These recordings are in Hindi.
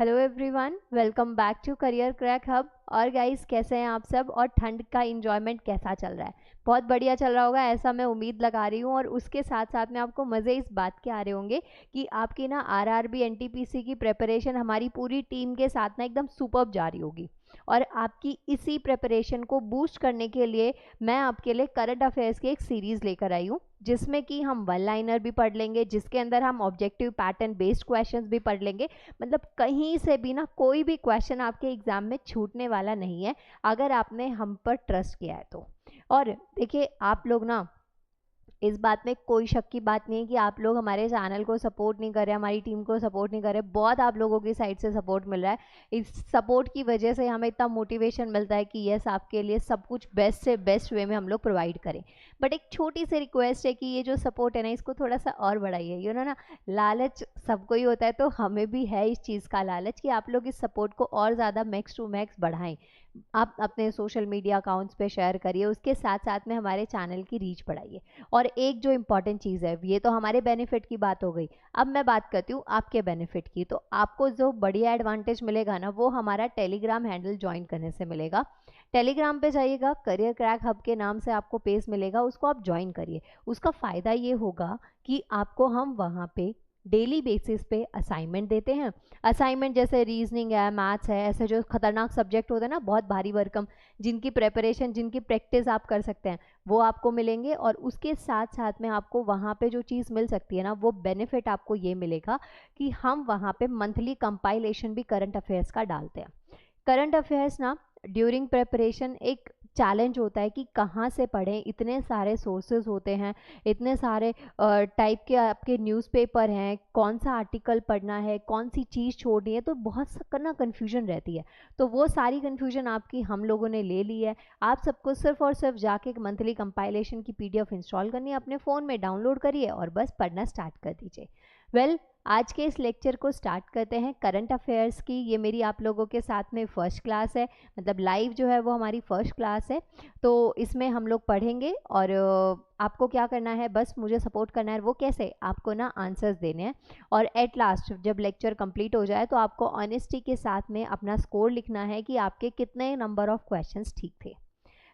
Hello everyone, welcome back to career crack hub. और गाइस, कैसे हैं आप सब और ठंड का एंजॉयमेंट कैसा चल रहा है? बहुत बढ़िया चल रहा होगा, ऐसा मैं उम्मीद लगा रही हूँ। और उसके साथ साथ में आपको मज़े इस बात के आ रहे होंगे कि आपकी ना आरआरबी एनटीपीसी की प्रिपरेशन हमारी पूरी टीम के साथ ना एकदम सुपर्ब जा रही होगी। और आपकी इसी प्रिपरेशन को बूस्ट करने के लिए मैं आपके लिए करंट अफेयर्स की एक सीरीज़ लेकर आई हूँ, जिसमें कि हम वन लाइनर भी पढ़ लेंगे, जिसके अंदर हम ऑब्जेक्टिव पैटर्न बेस्ड क्वेश्चंस भी पढ़ लेंगे। मतलब कहीं से भी ना कोई भी क्वेश्चन आपके एग्जाम में छूटने वाला नहीं है, अगर आपने हम पर ट्रस्ट किया है तो। और देखिए, आप लोग ना, इस बात में कोई शक की बात नहीं है कि आप लोग हमारे चैनल को सपोर्ट नहीं कर रहे, हमारी टीम को सपोर्ट नहीं कर रहे। बहुत आप लोगों की साइड से सपोर्ट मिल रहा है। इस सपोर्ट की वजह से हमें इतना मोटिवेशन मिलता है कि यस, आपके लिए सब कुछ बेस्ट से बेस्ट वे में हम लोग प्रोवाइड करें। बट एक छोटी सी रिक्वेस्ट है कि ये जो सपोर्ट है ना, इसको थोड़ा सा और बढ़ाइए। यू नो ना, लालच सबको ही होता है, तो हमें भी है इस चीज़ का लालच कि आप लोग इस सपोर्ट को और ज़्यादा मैक्स टू मैक्स बढ़ाएं। आप अपने सोशल मीडिया अकाउंट्स पे शेयर करिए, उसके साथ साथ में हमारे चैनल की रीच बढ़ाइए। और एक जो इम्पॉर्टेंट चीज़ है, ये तो हमारे बेनिफिट की बात हो गई, अब मैं बात करती हूँ आपके बेनिफिट की। तो आपको जो बढ़िया एडवांटेज मिलेगा ना, वो हमारा टेलीग्राम हैंडल ज्वाइन करने से मिलेगा। टेलीग्राम पे जाइएगा, करियर क्रैक हब के नाम से आपको पेज मिलेगा, उसको आप ज्वाइन करिए। उसका फ़ायदा ये होगा कि आपको हम वहाँ पे डेली बेसिस पे असाइनमेंट देते हैं। असाइनमेंट जैसे रीजनिंग है, मैथ्स है, ऐसे जो खतरनाक सब्जेक्ट होते हैं ना, बहुत भारी भरकम, जिनकी प्रेपरेशन, जिनकी प्रैक्टिस आप कर सकते हैं, वो आपको मिलेंगे। और उसके साथ साथ में आपको वहाँ पे जो चीज़ मिल सकती है ना, वो बेनिफिट आपको ये मिलेगा कि हम वहाँ पे मंथली कंपाइलेशन भी करंट अफेयर्स का डालते हैं। करंट अफेयर्स ना ड्यूरिंग प्रेपरेशन एक चैलेंज होता है कि कहाँ से पढ़ें, इतने सारे सोर्सेज होते हैं, इतने सारे टाइप के आपके न्यूज़पेपर हैं, कौन सा आर्टिकल पढ़ना है, कौन सी चीज़ छोड़नी है, तो बहुत ना कन्फ्यूजन रहती है। तो वो सारी कन्फ्यूजन आपकी हम लोगों ने ले ली है। आप सबको सिर्फ और सिर्फ जाके मंथली कंपाइलेशन की PDF इंस्टॉल करनी है, अपने फ़ोन में डाउनलोड करिए और बस पढ़ना स्टार्ट कर दीजिए। वेल, आज के इस लेक्चर को स्टार्ट करते हैं करंट अफेयर्स की। ये मेरी आप लोगों के साथ में फर्स्ट क्लास है, मतलब लाइव जो है वो हमारी फर्स्ट क्लास है। तो इसमें हम लोग पढ़ेंगे और आपको क्या करना है, बस मुझे सपोर्ट करना है। वो कैसे? आपको ना आंसर्स देने हैं और एट लास्ट जब लेक्चर कंप्लीट हो जाए तो आपको ऑनेस्टी के साथ में अपना स्कोर लिखना है कि आपके कितने नंबर ऑफ क्वेश्चंस ठीक थे।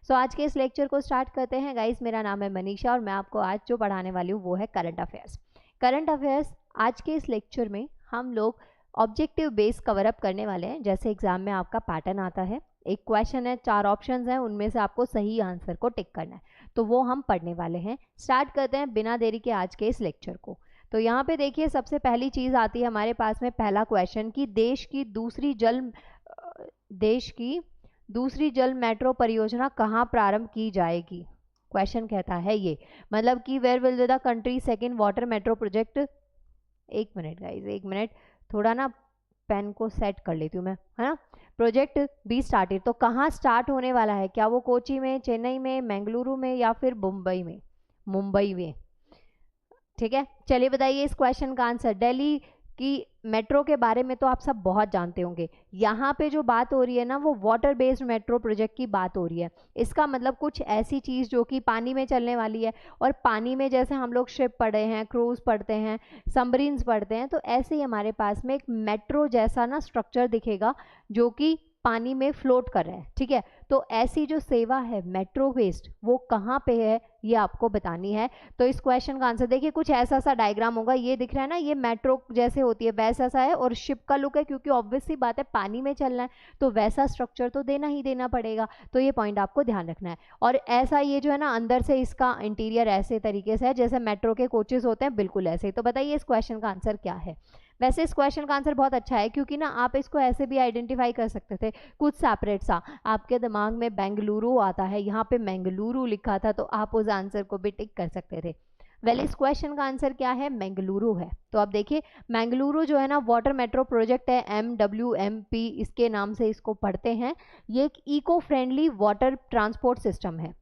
सो आज के इस लेक्चर को स्टार्ट करते हैं गाइस। मेरा नाम है मनीषा और मैं आपको आज जो पढ़ाने वाली हूँ वो है करंट अफेयर्स। करंट अफेयर्स आज के इस लेक्चर में हम लोग ऑब्जेक्टिव बेस कवर अप करने वाले हैं। जैसे एग्जाम में आपका पैटर्न आता है, एक क्वेश्चन है, 4 ऑप्शंस हैं, उनमें से आपको सही आंसर को टिक करना है, तो वो हम पढ़ने वाले हैं। स्टार्ट करते हैं बिना देरी के आज के इस लेक्चर को। तो यहाँ पे देखिए, सबसे पहली चीज़ आती है हमारे पास में, पहला क्वेश्चन कि देश की दूसरी जल मेट्रो परियोजना कहाँ प्रारंभ की जाएगी। क्वेश्चन कहता है ये, मतलब कि where will the country second water metro project. एक मिनट गाइज, एक मिनट, थोड़ा ना पेन को सेट कर लेती हूँ मैं, है ना। प्रोजेक्ट बी स्टार्टेड, तो कहाँ स्टार्ट होने वाला है? क्या वो कोची में, चेन्नई में, बेंगलुरु में या फिर मुंबई में? मुंबई में, ठीक है। चलिए बताइए इस क्वेश्चन का आंसर। दिल्ली की मेट्रो के बारे में तो आप सब बहुत जानते होंगे। यहाँ पे जो बात हो रही है ना, वो वाटर बेस्ड मेट्रो प्रोजेक्ट की बात हो रही है। इसका मतलब कुछ ऐसी चीज़ जो कि पानी में चलने वाली है। और पानी में जैसे हम लोग शिप पढ़े हैं, क्रूज पढ़ते हैं, सबमरीन्स पढ़ते हैं, तो ऐसे ही हमारे पास में एक मेट्रो जैसा ना स्ट्रक्चर दिखेगा जो कि पानी में फ्लोट कर रहा है, ठीक है। तो ऐसी जो सेवा है मेट्रो बेस्ड, वो कहाँ पे है ये आपको बतानी है। तो इस क्वेश्चन का आंसर देखिए, कुछ ऐसा सा डायग्राम होगा, ये दिख रहा है ना, ये मेट्रो जैसे होती है वैसा सा है, और शिप का लुक है, क्योंकि ऑब्वियस सी बात है पानी में चलना है तो वैसा स्ट्रक्चर तो देना ही देना पड़ेगा। तो ये पॉइंट आपको ध्यान रखना है। और ऐसा ये जो है ना, अंदर से इसका इंटीरियर ऐसे तरीके से है जैसे मेट्रो के कोचेस होते हैं, बिल्कुल ऐसे ही। तो बताइए इस क्वेश्चन का आंसर क्या है। वैसे इस क्वेश्चन का आंसर बहुत अच्छा है, क्योंकि ना आप इसको ऐसे भी आइडेंटिफाई कर सकते थे, कुछ सेपरेट सा। आपके दिमाग में बेंगलुरु आता है, यहाँ पे मंगलुरु लिखा था, तो आप उस आंसर को भी टिक कर सकते थे। वेल, इस क्वेश्चन का आंसर क्या है? मंगलुरु है। तो अब देखिए, मंगलुरु जो है ना, वाटर मेट्रो प्रोजेक्ट है, MWMP इसके नाम से इसको पढ़ते हैं। ये एक eco friendly water transport system है।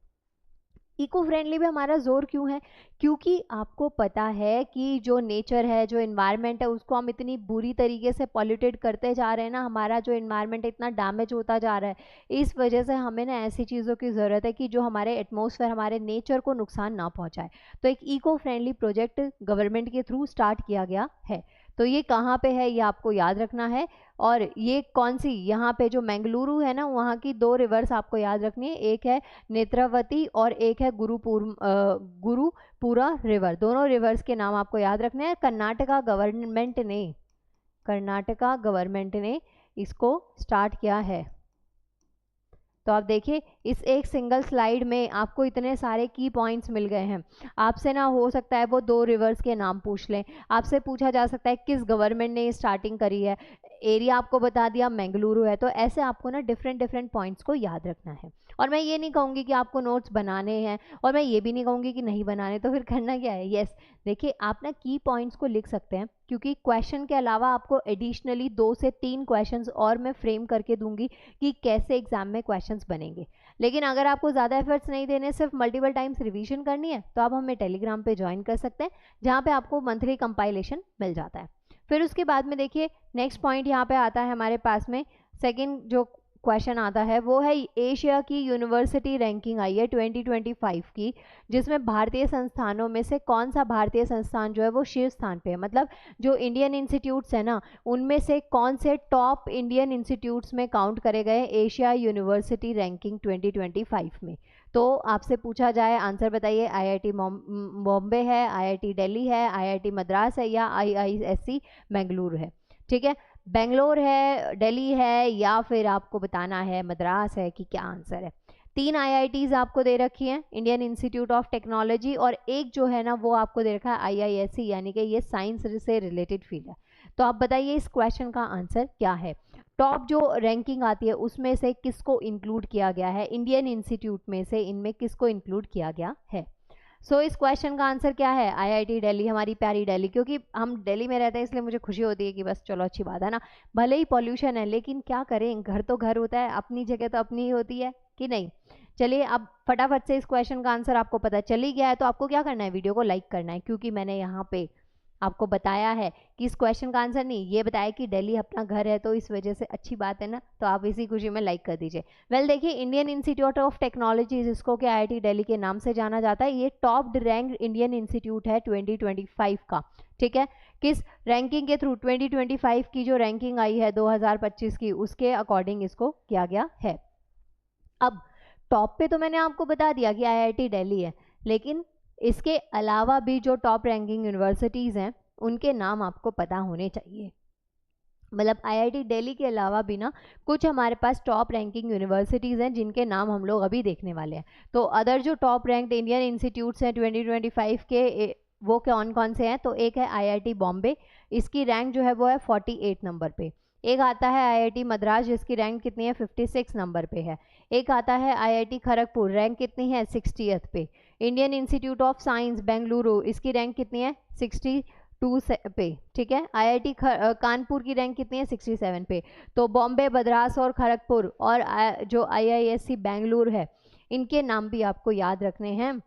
इको फ्रेंडली भी हमारा जोर क्यों है? क्योंकि आपको पता है कि जो नेचर है, जो इन्वायरमेंट है, उसको हम इतनी बुरी तरीके से पॉल्यूटेड करते जा रहे हैं ना, हमारा जो इन्वायरमेंट इतना डैमेज होता जा रहा है। इस वजह से हमें ना ऐसी चीज़ों की ज़रूरत है कि जो हमारे एटमॉस्फेयर, हमारे नेचर को नुकसान ना पहुंचाए। तो एक इको फ्रेंडली प्रोजेक्ट गवर्नमेंट के थ्रू स्टार्ट किया गया है। तो ये कहाँ पे है ये आपको याद रखना है। और ये कौन सी, यहाँ पे जो मंगलुरु है ना, वहाँ की 2 रिवर्स आपको याद रखनी है, एक है नेत्रावती और एक है गुरुपुरा रिवर। दोनों रिवर्स के नाम आपको याद रखने हैं। कर्नाटका गवर्नमेंट ने इसको स्टार्ट किया है। तो आप देखिए इस एक सिंगल स्लाइड में आपको इतने सारे की पॉइंट्स मिल गए हैं। आपसे ना हो सकता है वो 2 रिवर्स के नाम पूछ लें, आपसे पूछा जा सकता है किस गवर्नमेंट ने स्टार्टिंग करी है, एरिया आपको बता दिया मंगलुरु है। तो ऐसे आपको ना डिफरेंट पॉइंट्स को याद रखना है। और मैं ये नहीं कहूँगी कि आपको नोट्स बनाने हैं, और मैं ये भी नहीं कहूँगी कि नहीं बनाने, तो फिर करना क्या है। यस, देखिए आप ना की पॉइंट्स को लिख सकते हैं, क्योंकि क्वेश्चन के अलावा आपको एडिशनली 2 से 3 क्वेश्चंस और मैं फ्रेम करके दूंगी कि कैसे एग्जाम में क्वेश्चंस बनेंगे। लेकिन अगर आपको ज़्यादा एफर्ट्स नहीं देने, सिर्फ मल्टीपल टाइम्स रिवीजन करनी है, तो आप हमें टेलीग्राम पे ज्वाइन कर सकते हैं, जहाँ पे आपको मंथली कंपाइलेशन मिल जाता है। फिर उसके बाद में देखिए नेक्स्ट पॉइंट यहाँ पे आता है हमारे पास में, सेकेंड जो क्वेश्चन आता है वो है एशिया की यूनिवर्सिटी रैंकिंग आई है 2025 की, जिसमें भारतीय संस्थानों में से कौन सा भारतीय संस्थान जो है वो शीर्ष स्थान पे है। मतलब जो इंडियन इंस्टीट्यूट्स है ना, उनमें से कौन से टॉप इंडियन इंस्टीट्यूट्स में काउंट करे गए एशिया यूनिवर्सिटी रैंकिंग 2025 में। तो आपसे पूछा जाए, आंसर बताइए, आईआईटी बॉम्बे है, आईआईटी दिल्ली है, आईआईटी मद्रास है, या आईआईएससी बेंगलुरु है। ठीक है, बेंगलोर है, दिल्ली है, या फिर आपको बताना है मद्रास है कि क्या आंसर है। 3 आईआईटीज आपको दे रखी हैं, इंडियन इंस्टीट्यूट ऑफ टेक्नोलॉजी, और एक जो है ना वो आपको दे रखा है आईआईएससी, यानी कि ये साइंस से रिलेटेड फील्ड है। तो आप बताइए इस क्वेश्चन का आंसर क्या है। टॉप जो रैंकिंग आती है उसमें से किसको इंक्लूड किया गया है, इंडियन इंस्टीट्यूट में से इनमें किसको इंक्लूड किया गया है। सो इस क्वेश्चन का आंसर क्या है, आईआईटी दिल्ली, हमारी प्यारी दिल्ली। क्योंकि हम दिल्ली में रहते हैं इसलिए मुझे खुशी होती है कि बस चलो अच्छी बात है ना, भले ही पॉल्यूशन है लेकिन क्या करें, घर तो घर होता है, अपनी जगह तो अपनी ही होती है कि नहीं। चलिए अब फटाफट से इस क्वेश्चन का आंसर आपको पता चल ही गया है, तो आपको क्या करना है, वीडियो को लाइक करना है, क्योंकि मैंने यहाँ पे आपको बताया है कि इस क्वेश्चन का आंसर नहीं, ये बताया कि दिल्ली अपना घर है, तो इस वजह से अच्छी बात है ना, तो आप इसी खुशी में लाइक कर दीजिए। वेल देखिए, इंडियन इंस्टीट्यूट ऑफ टेक्नोलॉजी, जिसको कि आईआईटी दिल्ली के नाम से जाना जाता है, ये टॉप रैंक इंडियन इंस्टीट्यूट है 2025 का। ठीक है, किस रैंकिंग के थ्रू, 2025 की जो रैंकिंग आई है 2025 की, उसके अकॉर्डिंग इसको किया गया है। अब टॉप पे तो मैंने आपको बता दिया कि आईआईटी दिल्ली है, लेकिन इसके अलावा भी जो टॉप रैंकिंग यूनिवर्सिटीज़ हैं उनके नाम आपको पता होने चाहिए। मतलब आईआईटी दिल्ली के अलावा भी ना कुछ हमारे पास टॉप रैंकिंग यूनिवर्सिटीज़ हैं जिनके नाम हम लोग अभी देखने वाले हैं। तो अदर जो टॉप रैंक्ड इंडियन इंस्टीट्यूट्स हैं 2025 के, वो कौन कौन से हैं, तो एक है आईआईटी बॉम्बे, इसकी रैंक जो है वो है 48 नंबर पे। एक आता है आईआईटी मद्रास, जिसकी रैंक कितनी है, 56 नंबर पे है। एक आता है आईआईटी खड़गपुर, रैंक कितनी है, 60th पे। Indian institute of science Bengaluru, इसकी रैंक कितनी है, 62 पे। ठीक है, आईआईटी कानपुर की रैंक कितनी है, 67 पे। तो बॉम्बे, मद्रास और खड़गपुर और जो आईआईएससी बेंगलुरु है, इनके नाम भी आपको याद रखने हैं।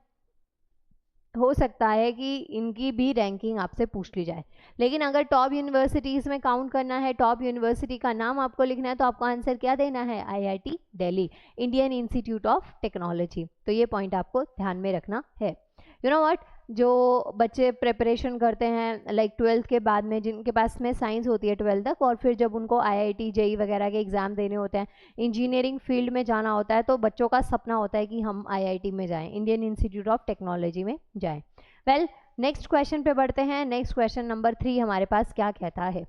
हो सकता है कि इनकी भी रैंकिंग आपसे पूछ ली जाए, लेकिन अगर टॉप यूनिवर्सिटीज़ में काउंट करना है, टॉप यूनिवर्सिटी का नाम आपको लिखना है, तो आपको आंसर क्या देना है, IIT Delhi, Indian institute of technology. तो ये पॉइंट आपको ध्यान में रखना है। यू नो व्हाट, जो बच्चे प्रिपरेशन करते हैं लाइक 12th के बाद में, जिनके पास में साइंस होती है 12th तक, और फिर जब उनको आईआईटी जेई वगैरह के एग्ज़ाम देने होते हैं, इंजीनियरिंग फील्ड में जाना होता है, तो बच्चों का सपना होता है कि हम आईआईटी में जाएं, इंडियन इंस्टीट्यूट ऑफ टेक्नोलॉजी में जाएं। वेल नेक्स्ट क्वेश्चन पे बढ़ते हैं। नेक्स्ट क्वेश्चन नंबर 3 हमारे पास क्या कहता है,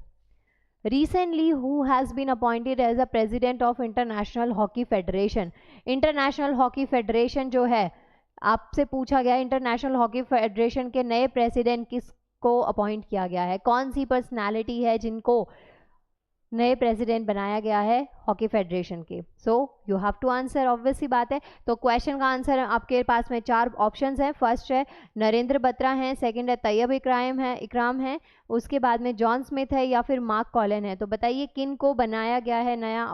Recently, who has been appointed as a president of International Hockey Federation? International hockey federation जो है, आपसे पूछा गया इंटरनेशनल हॉकी फेडरेशन के नए प्रेसिडेंट किसको अपॉइंट किया गया है, कौन सी पर्सनालिटी है जिनको नए प्रेसिडेंट बनाया गया है हॉकी फेडरेशन के। So you have to answer, obvious सी बात है। तो क्वेश्चन का आंसर आपके पास में 4 ऑप्शंस हैं। फर्स्ट है नरेंद्र बत्रा हैं, सेकंड है तैयब इकराम है, उसके बाद में जॉन स्मिथ है, या फिर मार्क कॉलन है। तो बताइए किन को बनाया गया है नया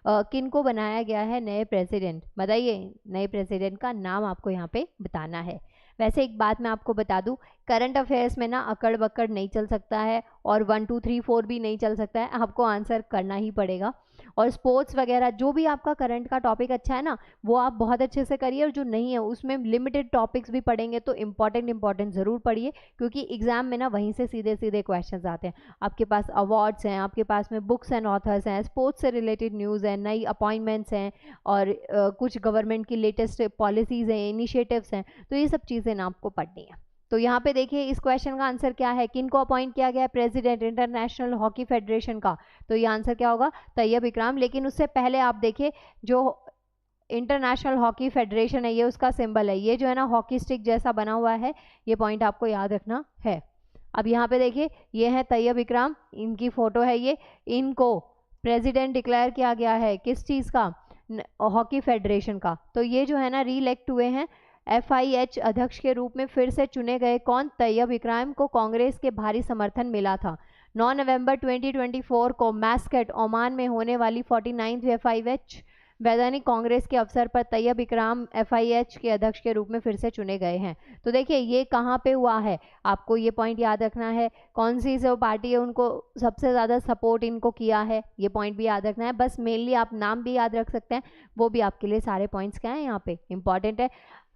किन को बनाया गया है नए प्रेसिडेंट, बताइए। नए प्रेसिडेंट का नाम आपको यहाँ पे बताना है। वैसे एक बात मैं आपको बता दूं, करंट अफेयर्स में ना अकड़ बकड़ नहीं चल सकता है, और 1 2 3 4 भी नहीं चल सकता है, आपको आंसर करना ही पड़ेगा। और स्पोर्ट्स वगैरह जो भी आपका करंट का टॉपिक अच्छा है ना वो आप बहुत अच्छे से करिए, और जो नहीं है उसमें लिमिटेड टॉपिक्स भी पढ़ेंगे तो इंपॉर्टेंट ज़रूर पढ़िए, क्योंकि एग्जाम में ना वहीं से सीधे सीधे क्वेश्चन आते हैं। आपके पास अवार्ड्स हैं, आपके पास में बुक्स एंड ऑथर्स हैं, स्पोर्ट्स से रिलेटेड न्यूज़ है, नई अपॉइंटमेंट्स हैं, और कुछ गवर्नमेंट की लेटेस्ट पॉलिसीज़ हैं, इनिशिएटिव्स हैं, तो ये सब चीज़ें ना आपको पढ़नी है। तो यहाँ पे देखिए इस क्वेश्चन का आंसर क्या है, किन को अपॉइंट किया गया है प्रेसिडेंट इंटरनेशनल हॉकी फेडरेशन का, तो ये आंसर क्या होगा, तैयब इकराम। लेकिन उससे पहले आप देखिए जो इंटरनेशनल हॉकी फेडरेशन है ये उसका सिंबल है, ये जो है ना हॉकी स्टिक जैसा बना हुआ है, ये पॉइंट आपको याद रखना है। अब यहाँ पे देखिए ये है तैयब इकराम, इनकी फोटो है ये, इनको प्रेसिडेंट डिक्लेयर किया गया है किस चीज़ का, हॉकी फेडरेशन का। तो ये जो है ना री इलेक्ट हुए हैं FIH अध्यक्ष के रूप में फिर से चुने गए, कौन, तैयब इकराम को कांग्रेस के भारी समर्थन मिला था। 9 नवंबर 2024 को मैस्कट ओमान में होने वाली 49वीं FIH वैधानिक कांग्रेस के अवसर पर तैयब इकराम FIH के अध्यक्ष के रूप में फिर से चुने गए हैं। तो देखिए ये कहाँ पे हुआ है, आपको ये पॉइंट याद रखना है, कौन सी जो पार्टी है उनको सबसे ज़्यादा सपोर्ट इनको किया है, ये पॉइंट भी याद रखना है। बस मेनली आप नाम भी याद रख सकते हैं, वो भी आपके लिए सारे पॉइंट्स क्या हैं यहाँ पे इंपॉर्टेंट है।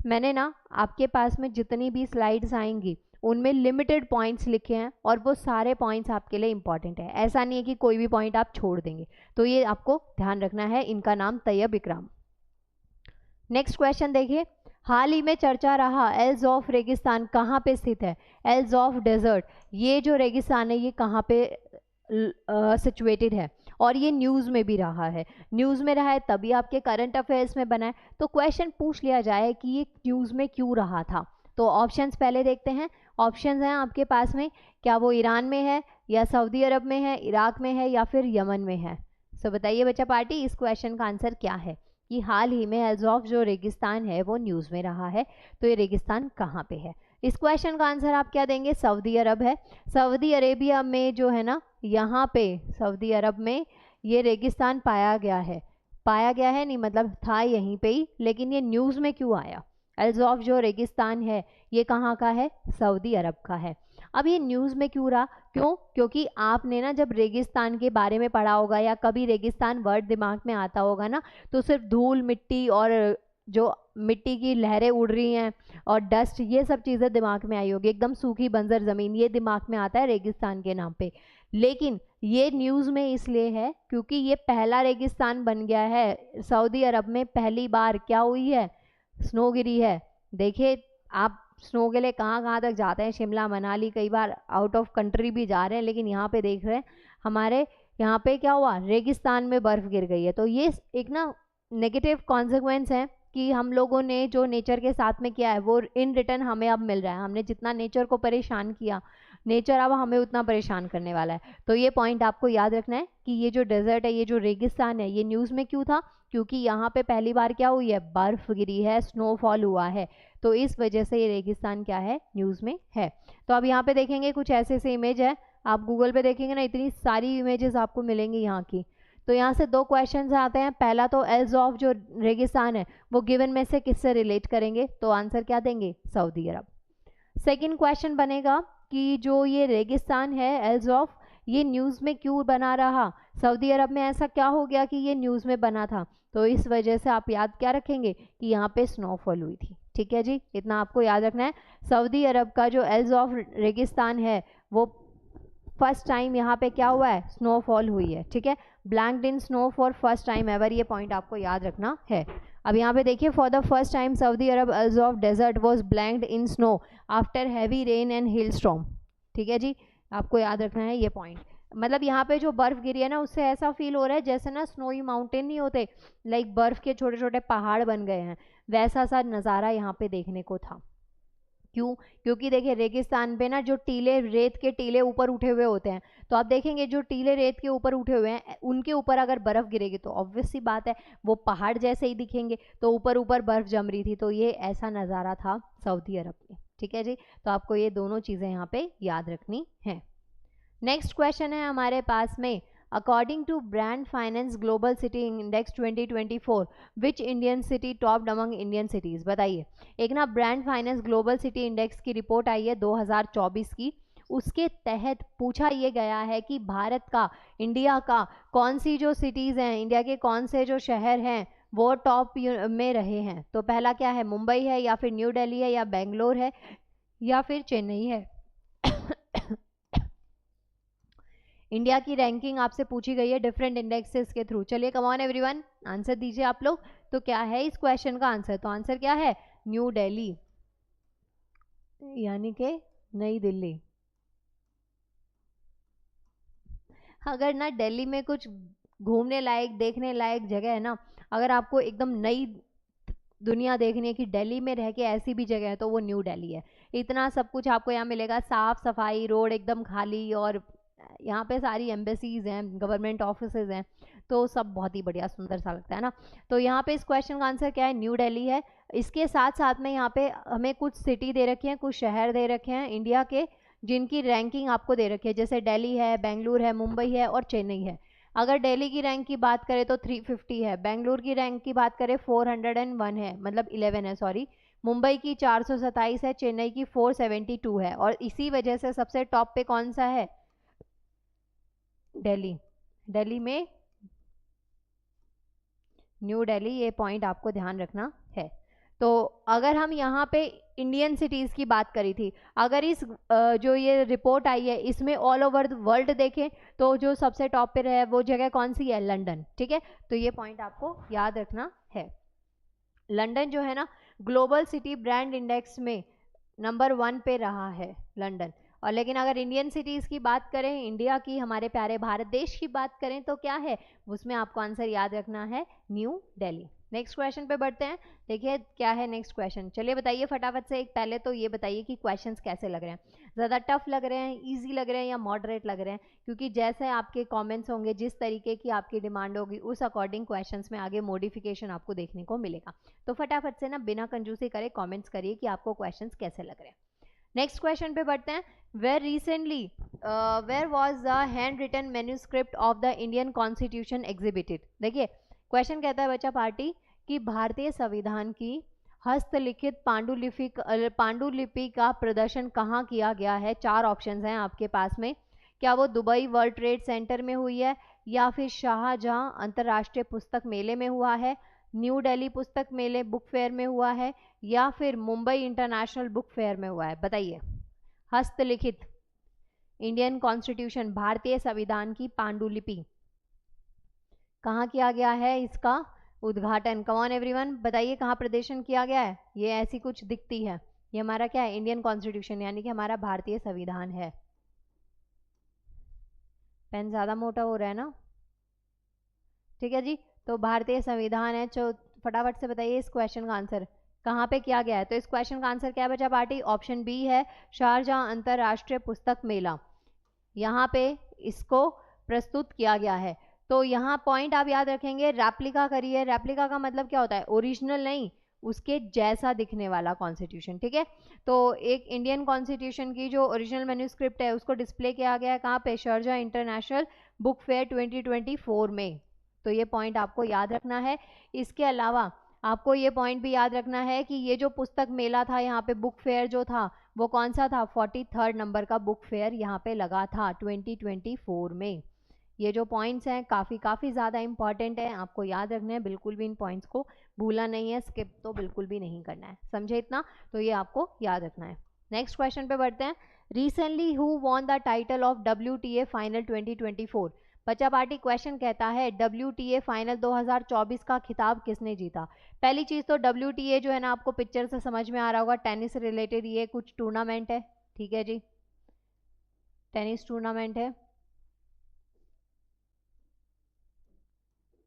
मैंने ना आपके पास में जितनी भी स्लाइड्स आएंगी उनमें लिमिटेड पॉइंट्स लिखे हैं, और वो सारे पॉइंट्स आपके लिए इंपॉर्टेंट है, ऐसा नहीं है कि कोई भी पॉइंट आप छोड़ देंगे, तो ये आपको ध्यान रखना है। इनका नाम तैयब इकराम। नेक्स्ट क्वेश्चन देखिए, हाल ही में चर्चा रहा एल्स ऑफ रेगिस्तान कहाँ पे स्थित है, एल्स ऑफ डेजर्ट, ये जो रेगिस्तान है ये कहाँ पे सिचुएटेड है, और ये न्यूज़ में भी रहा है, न्यूज़ में रहा है तभी आपके करंट अफेयर्स में बना है। तो क्वेश्चन पूछ लिया जाए कि ये न्यूज़ में क्यों रहा था, तो ऑप्शंस पहले देखते हैं। ऑप्शंस हैं आपके पास में, क्या वो ईरान में है, या सऊदी अरब में है, इराक में है, या फिर यमन में है। सो बताइए बच्चा पार्टी इस क्वेश्चन का आंसर क्या है कि हाल ही में एल्स ऑफ जो रेगिस्तान है वो न्यूज़ में रहा है, तो ये रेगिस्तान कहाँ पे है। इस क्वेश्चन का आंसर आप क्या देंगे, सऊदी अरब है। सऊदी अरेबिया में जो है ना यहाँ पे सऊदी अरब में ये रेगिस्तान पाया गया है, पाया गया है नहीं मतलब था यहीं पे ही, लेकिन ये न्यूज़ में क्यों आया, एल्स ऑफ जो रेगिस्तान है ये कहाँ का है, सऊदी अरब का है। अब ये न्यूज़ में क्यों रहा, क्यों, क्योंकि आपने ना जब रेगिस्तान के बारे में पढ़ा होगा या कभी रेगिस्तान वर्ड दिमाग में आता होगा ना, तो सिर्फ धूल मिट्टी और जो मिट्टी की लहरें उड़ रही हैं और डस्ट, ये सब चीज़ें दिमाग में आई होगी, एकदम सूखी बंजर ज़मीन, ये दिमाग में आता है रेगिस्तान के नाम पे। लेकिन ये न्यूज़ में इसलिए है क्योंकि ये पहला रेगिस्तान बन गया है, सऊदी अरब में पहली बार क्या हुई है, स्नो गिरी है। देखिए आप स्नो के लिए कहाँ कहाँ तक जाते हैं, शिमला मनाली, कई बार आउट ऑफ कंट्री भी जा रहे हैं, लेकिन यहाँ पे देख रहे हैं हमारे यहाँ पे क्या हुआ, रेगिस्तान में बर्फ़ गिर गई है। तो ये एक ना नेगेटिव कॉन्सिक्वेंस है कि हम लोगों ने जो नेचर के साथ में किया है वो इन रिटर्न हमें अब मिल रहा है। हमने जितना नेचर को परेशान किया, नेचर अब हमें उतना परेशान करने वाला है। तो ये पॉइंट आपको याद रखना है कि ये जो डेजर्ट है, ये जो रेगिस्तान है, ये न्यूज़ में क्यों था, क्योंकि यहाँ पे पहली बार क्या हुई है, बर्फ़ गिरी है, स्नोफॉल हुआ है, तो इस वजह से ये रेगिस्तान क्या है, न्यूज़ में है। तो अब यहाँ पे देखेंगे कुछ ऐसे ऐसे इमेज है, आप गूगल पे देखेंगे ना इतनी सारी इमेजेस आपको मिलेंगी यहाँ की। तो यहाँ से दो क्वेश्चन आते हैं, पहला तो एल्स ऑफ जो रेगिस्तान है वो गिवन में से किससे रिलेट करेंगे, तो आंसर क्या देंगे, सऊदी अरब। सेकंड क्वेश्चन बनेगा कि जो ये रेगिस्तान है एल्स ऑफ, ये न्यूज़ में क्यों बना रहा, सऊदी अरब में ऐसा क्या हो गया कि ये न्यूज़ में बना था, तो इस वजह से आप याद क्या रखेंगे कि यहाँ पे स्नोफॉल हुई थी। ठीक है जी, इतना आपको याद रखना है। सऊदी अरब का जो एल्स ऑफ रेगिस्तान है वो फर्स्ट टाइम यहाँ पे क्या हुआ है, स्नोफॉल हुई है। ठीक है, blanked in snow for first time ever, ये पॉइंट आपको याद रखना है। अब यहाँ पे देखिए, for the first time Saudi Arab else of desert was blanked in snow after heavy rain and hail storm. ठीक है जी, आपको याद रखना है ये पॉइंट। मतलब यहाँ पे जो बर्फ़ गिरी है ना, उससे ऐसा फील हो रहा है जैसे ना स्नोई माउंटेन नहीं होते, लाइक बर्फ़ के छोटे छोटे पहाड़ बन गए हैं, वैसा सा नज़ारा यहाँ पे देखने को था। क्यों, क्योंकि देखिए रेगिस्तान पे ना जो टीले, रेत के टीले ऊपर उठे हुए होते हैं, तो आप देखेंगे जो टीले रेत के ऊपर उठे हुए हैं उनके ऊपर अगर बर्फ़ गिरेगी तो ऑब्वियस सी बात है वो पहाड़ जैसे ही दिखेंगे, तो ऊपर ऊपर बर्फ़ जम रही थी, तो ये ऐसा नज़ारा था सऊदी अरब में। ठीक है जी, तो आपको ये दोनों चीज़ें यहाँ पे याद रखनी है। नेक्स्ट क्वेश्चन है हमारे पास में, according to brand finance global city index 2024 which Indian city topped among Indian cities. बताइए, एक ना brand finance global city index की रिपोर्ट आई है 2024 की, उसके तहत पूछा ये गया है कि भारत का, इंडिया का कौन सी जो सिटीज़ हैं, इंडिया के कौन से जो शहर हैं वो टॉप में रहे हैं। तो पहला क्या है, मुंबई है, या फिर न्यू दिल्ली है, या बेंगलोर है, या फिर चेन्नई है। इंडिया की रैंकिंग आपसे पूछी गई है डिफरेंट इंडेक्सेस के थ्रू। चलिए कम ऑन एवरीवन, आंसर दीजिए आप लोग। तो क्या है इस क्वेश्चन का आंसर? तो आंसर क्या है? न्यू दिल्ली, यानी कि नई दिल्ली। अगर ना दिल्ली में कुछ घूमने लायक, देखने लायक जगह है ना, अगर आपको एकदम नई दुनिया देखने की, दिल्ली में रह के ऐसी भी जगह है, तो वो न्यू दिल्ली है। इतना सब कुछ आपको यहाँ मिलेगा, साफ सफाई, रोड एकदम खाली, और यहाँ पे सारी एम्बेसीज हैं, गवर्नमेंट ऑफिसेज हैं, तो सब बहुत ही बढ़िया सुंदर सा लगता है ना। तो यहाँ पे इस क्वेश्चन का आंसर क्या है? न्यू दिल्ली है। इसके साथ साथ में यहाँ पे हमें कुछ सिटी दे रखे हैं, कुछ शहर दे रखे हैं इंडिया के, जिनकी रैंकिंग आपको दे रखी है, जैसे दिल्ली है, बेंगलुरु है, मुंबई है और चेन्नई है। अगर दिल्ली की रैंक की बात करें तो 350 है, बेंगलुरु की रैंक की बात करें 401 है, मतलब 11 है सॉरी, मुंबई की 427 है, चेन्नई की 472 है, और इसी वजह से सबसे टॉप पे कौन सा है? दिल्ली। दिल्ली में न्यू दिल्ली, ये पॉइंट आपको ध्यान रखना है। तो अगर हम यहाँ पे इंडियन सिटीज़ की बात करी थी, अगर इस जो ये रिपोर्ट आई है इसमें ऑल ओवर द वर्ल्ड देखें तो जो सबसे टॉप पे है वो जगह कौन सी है? लंदन। ठीक है, तो ये पॉइंट आपको याद रखना है। लंदन जो है ना, ग्लोबल सिटी ब्रांड इंडेक्स में नंबर 1 पे रहा है लंदन। और लेकिन अगर इंडियन सिटीज़ की बात करें, इंडिया की, हमारे प्यारे भारत देश की बात करें, तो क्या है उसमें आपको आंसर याद रखना है? न्यू दिल्ली। नेक्स्ट क्वेश्चन पे बढ़ते हैं, देखिए क्या है नेक्स्ट क्वेश्चन। चलिए बताइए फटाफट से, एक पहले तो ये बताइए कि क्वेश्चंस कैसे लग रहे हैं, ज़्यादा टफ लग रहे हैं, इजी लग रहे हैं, या मॉडरेट लग रहे हैं? क्योंकि जैसे आपके कमेंट्स होंगे, जिस तरीके की आपकी डिमांड होगी, उस अकॉर्डिंग क्वेश्चंस में आगे मॉडिफिकेशन आपको देखने को मिलेगा। तो फटाफट से ना बिना कंजूसी करे कमेंट्स करिए कि आपको क्वेश्चंस कैसे लग रहे हैं। नेक्स्ट क्वेश्चन पे बढ़ते हैं। Where recently where was the hand written manuscript of the Indian constitution exhibited? देखिए क्वेश्चन कहता है बच्चा पार्टी कि भारतीय संविधान की हस्तलिखित पांडुलिपि का प्रदर्शन कहाँ किया गया है? 4 ऑप्शंस हैं आपके पास में। क्या वो दुबई वर्ल्ड ट्रेड सेंटर में हुई है, या फिर शाहजहां अंतर्राष्ट्रीय पुस्तक मेले में हुआ है, न्यू दिल्ली पुस्तक मेले बुक फेयर में हुआ है, या फिर मुंबई इंटरनेशनल बुक फेयर में हुआ है? बताइए। हस्तलिखित इंडियन कॉन्स्टिट्यूशन, भारतीय संविधान की पांडुलिपि, कहाँ किया गया है इसका उद्घाटन? कम ऑन एवरीवन, बताइए कहाँ प्रदर्शन किया गया है? ये ऐसी कुछ दिखती है, ये हमारा क्या है? इंडियन कॉन्स्टिट्यूशन, यानी कि हमारा भारतीय संविधान है। पेन ज़्यादा मोटा हो रहा है ना? ठीक है जी, तो भारतीय संविधान है। तो फटाफट से बताइए इस क्वेश्चन का आंसर कहाँ पे किया गया है? तो इस क्वेश्चन का आंसर क्या है बचा पार्टी? ऑप्शन बी है, शारजाह अंतरराष्ट्रीय पुस्तक मेला, यहाँ पे इसको प्रस्तुत किया गया है। तो यहाँ पॉइंट आप याद रखेंगे, रेप्लिका करिए। रेप्लिका का मतलब क्या होता है? ओरिजिनल नहीं, उसके जैसा दिखने वाला कॉन्स्टिट्यूशन। ठीक है, तो एक इंडियन कॉन्स्टिट्यूशन की जो ओरिजिनल मैन्यूस्क्रिप्ट है उसको डिस्प्ले किया गया है कहाँ पे? शारजाह इंटरनेशनल बुक फेयर 2024 में। तो ये पॉइंट आपको याद रखना है। इसके अलावा आपको ये पॉइंट भी याद रखना है कि ये जो पुस्तक मेला था, यहाँ पे बुक फेयर जो था वो कौन सा था? 43rd नंबर का बुक फेयर यहाँ पे लगा था 2024 में। ये जो पॉइंट्स हैं काफ़ी ज़्यादा इंपॉर्टेंट है, आपको याद रखना है, बिल्कुल भी इन पॉइंट्स को भूलना नहीं है, स्किप तो बिल्कुल भी नहीं करना है, समझे इतना? तो ये आपको याद रखना है। नेक्स्ट क्वेश्चन पे बढ़ते हैं। Recently who won the title of WTA final 2024? बच्चा पार्टी क्वेश्चन कहता है WTA फाइनल 2024 का खिताब किसने जीता? पहली चीज़ तो WTA जो है ना, आपको पिक्चर से समझ में आ रहा होगा, टेनिस से रिलेटेड ये कुछ टूर्नामेंट है। ठीक है जी, टेनिस टूर्नामेंट है।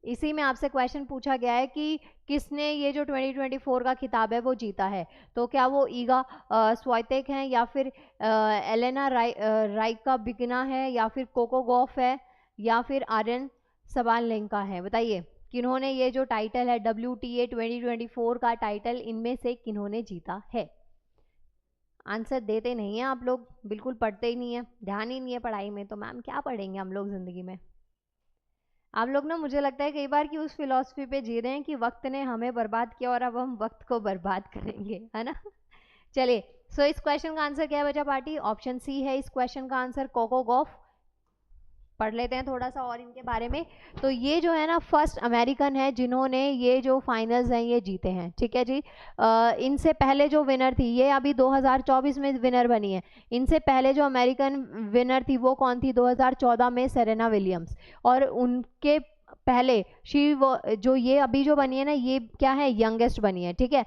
इसी में आपसे क्वेश्चन पूछा गया है कि किसने ये जो 2024 का खिताब है वो जीता है। तो क्या वो ईगा स्वाइतेक हैं, या फिर एलेना राइका बिगना है, या फिर कोको गॉफ है, या फिर आर्यन सबालेंका है? बताइए किन्होंने ये जो टाइटल है WTA 2024 का टाइटल, इनमें से किन्होंने जीता है? आंसर देते नहीं हैं आप लोग, बिल्कुल पढ़ते ही नहीं है, ध्यान ही नहीं है पढ़ाई में, तो मैम क्या पढ़ेंगे हम लोग ज़िंदगी में? आप लोग ना, मुझे लगता है कई बार कि उस फिलॉसफी पे जी रहे हैं कि वक्त ने हमें बर्बाद किया और अब हम वक्त को बर्बाद करेंगे, है ना? चलिए सो इस क्वेश्चन का आंसर क्या है बच्चा पार्टी? ऑप्शन सी है इस क्वेश्चन का आंसर, कोको गॉफ। पढ़ लेते हैं थोड़ा सा और इनके बारे में। तो ये जो है ना फर्स्ट अमेरिकन है जिन्होंने ये जो फाइनल्स हैं ये जीते हैं, ठीक है जी। इनसे पहले जो विनर थी, ये अभी 2024 में विनर बनी है। इनसे पहले जो अमेरिकन विनर थी वो कौन थी? 2014 में सेरेना विलियम्स। और उनके पहले जो ये अभी जो बनी है ना, ये क्या है? यंगेस्ट बनी है, ठीक है।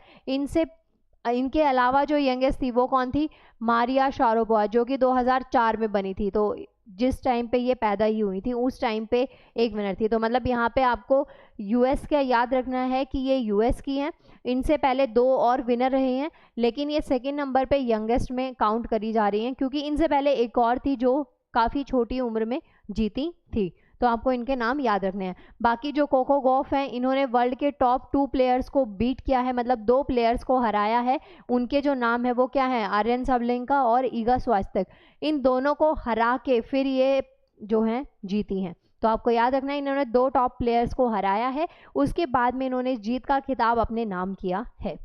इनके अलावा जो यंगेस्ट थी वो कौन थी? मारिया शारापोवा, जो कि 2004 में बनी थी। तो जिस टाइम पे ये पैदा ही हुई थी उस टाइम पे एक विनर थी। तो मतलब यहाँ पे आपको यूएस का याद रखना है कि ये यूएस की हैं। इनसे पहले 2 और विनर रहे हैं, लेकिन ये सेकंड नंबर पे यंगेस्ट में काउंट करी जा रही हैं, क्योंकि इनसे पहले एक और थी जो काफ़ी छोटी उम्र में जीती थी। तो आपको इनके नाम याद रखने हैं। बाकी जो कोको गॉफ हैं, इन्होंने वर्ल्ड के टॉप 2 प्लेयर्स को बीट किया है, मतलब 2 प्लेयर्स को हराया है। उनके जो नाम है वो क्या है? आर्यन सबलेंका और ईगा स्वास्तिक। इन दोनों को हरा के फिर ये जो हैं जीती हैं। तो आपको याद रखना है इन्होंने 2 टॉप प्लेयर्स को हराया है, उसके बाद में इन्होंने जीत का खिताब अपने नाम किया है।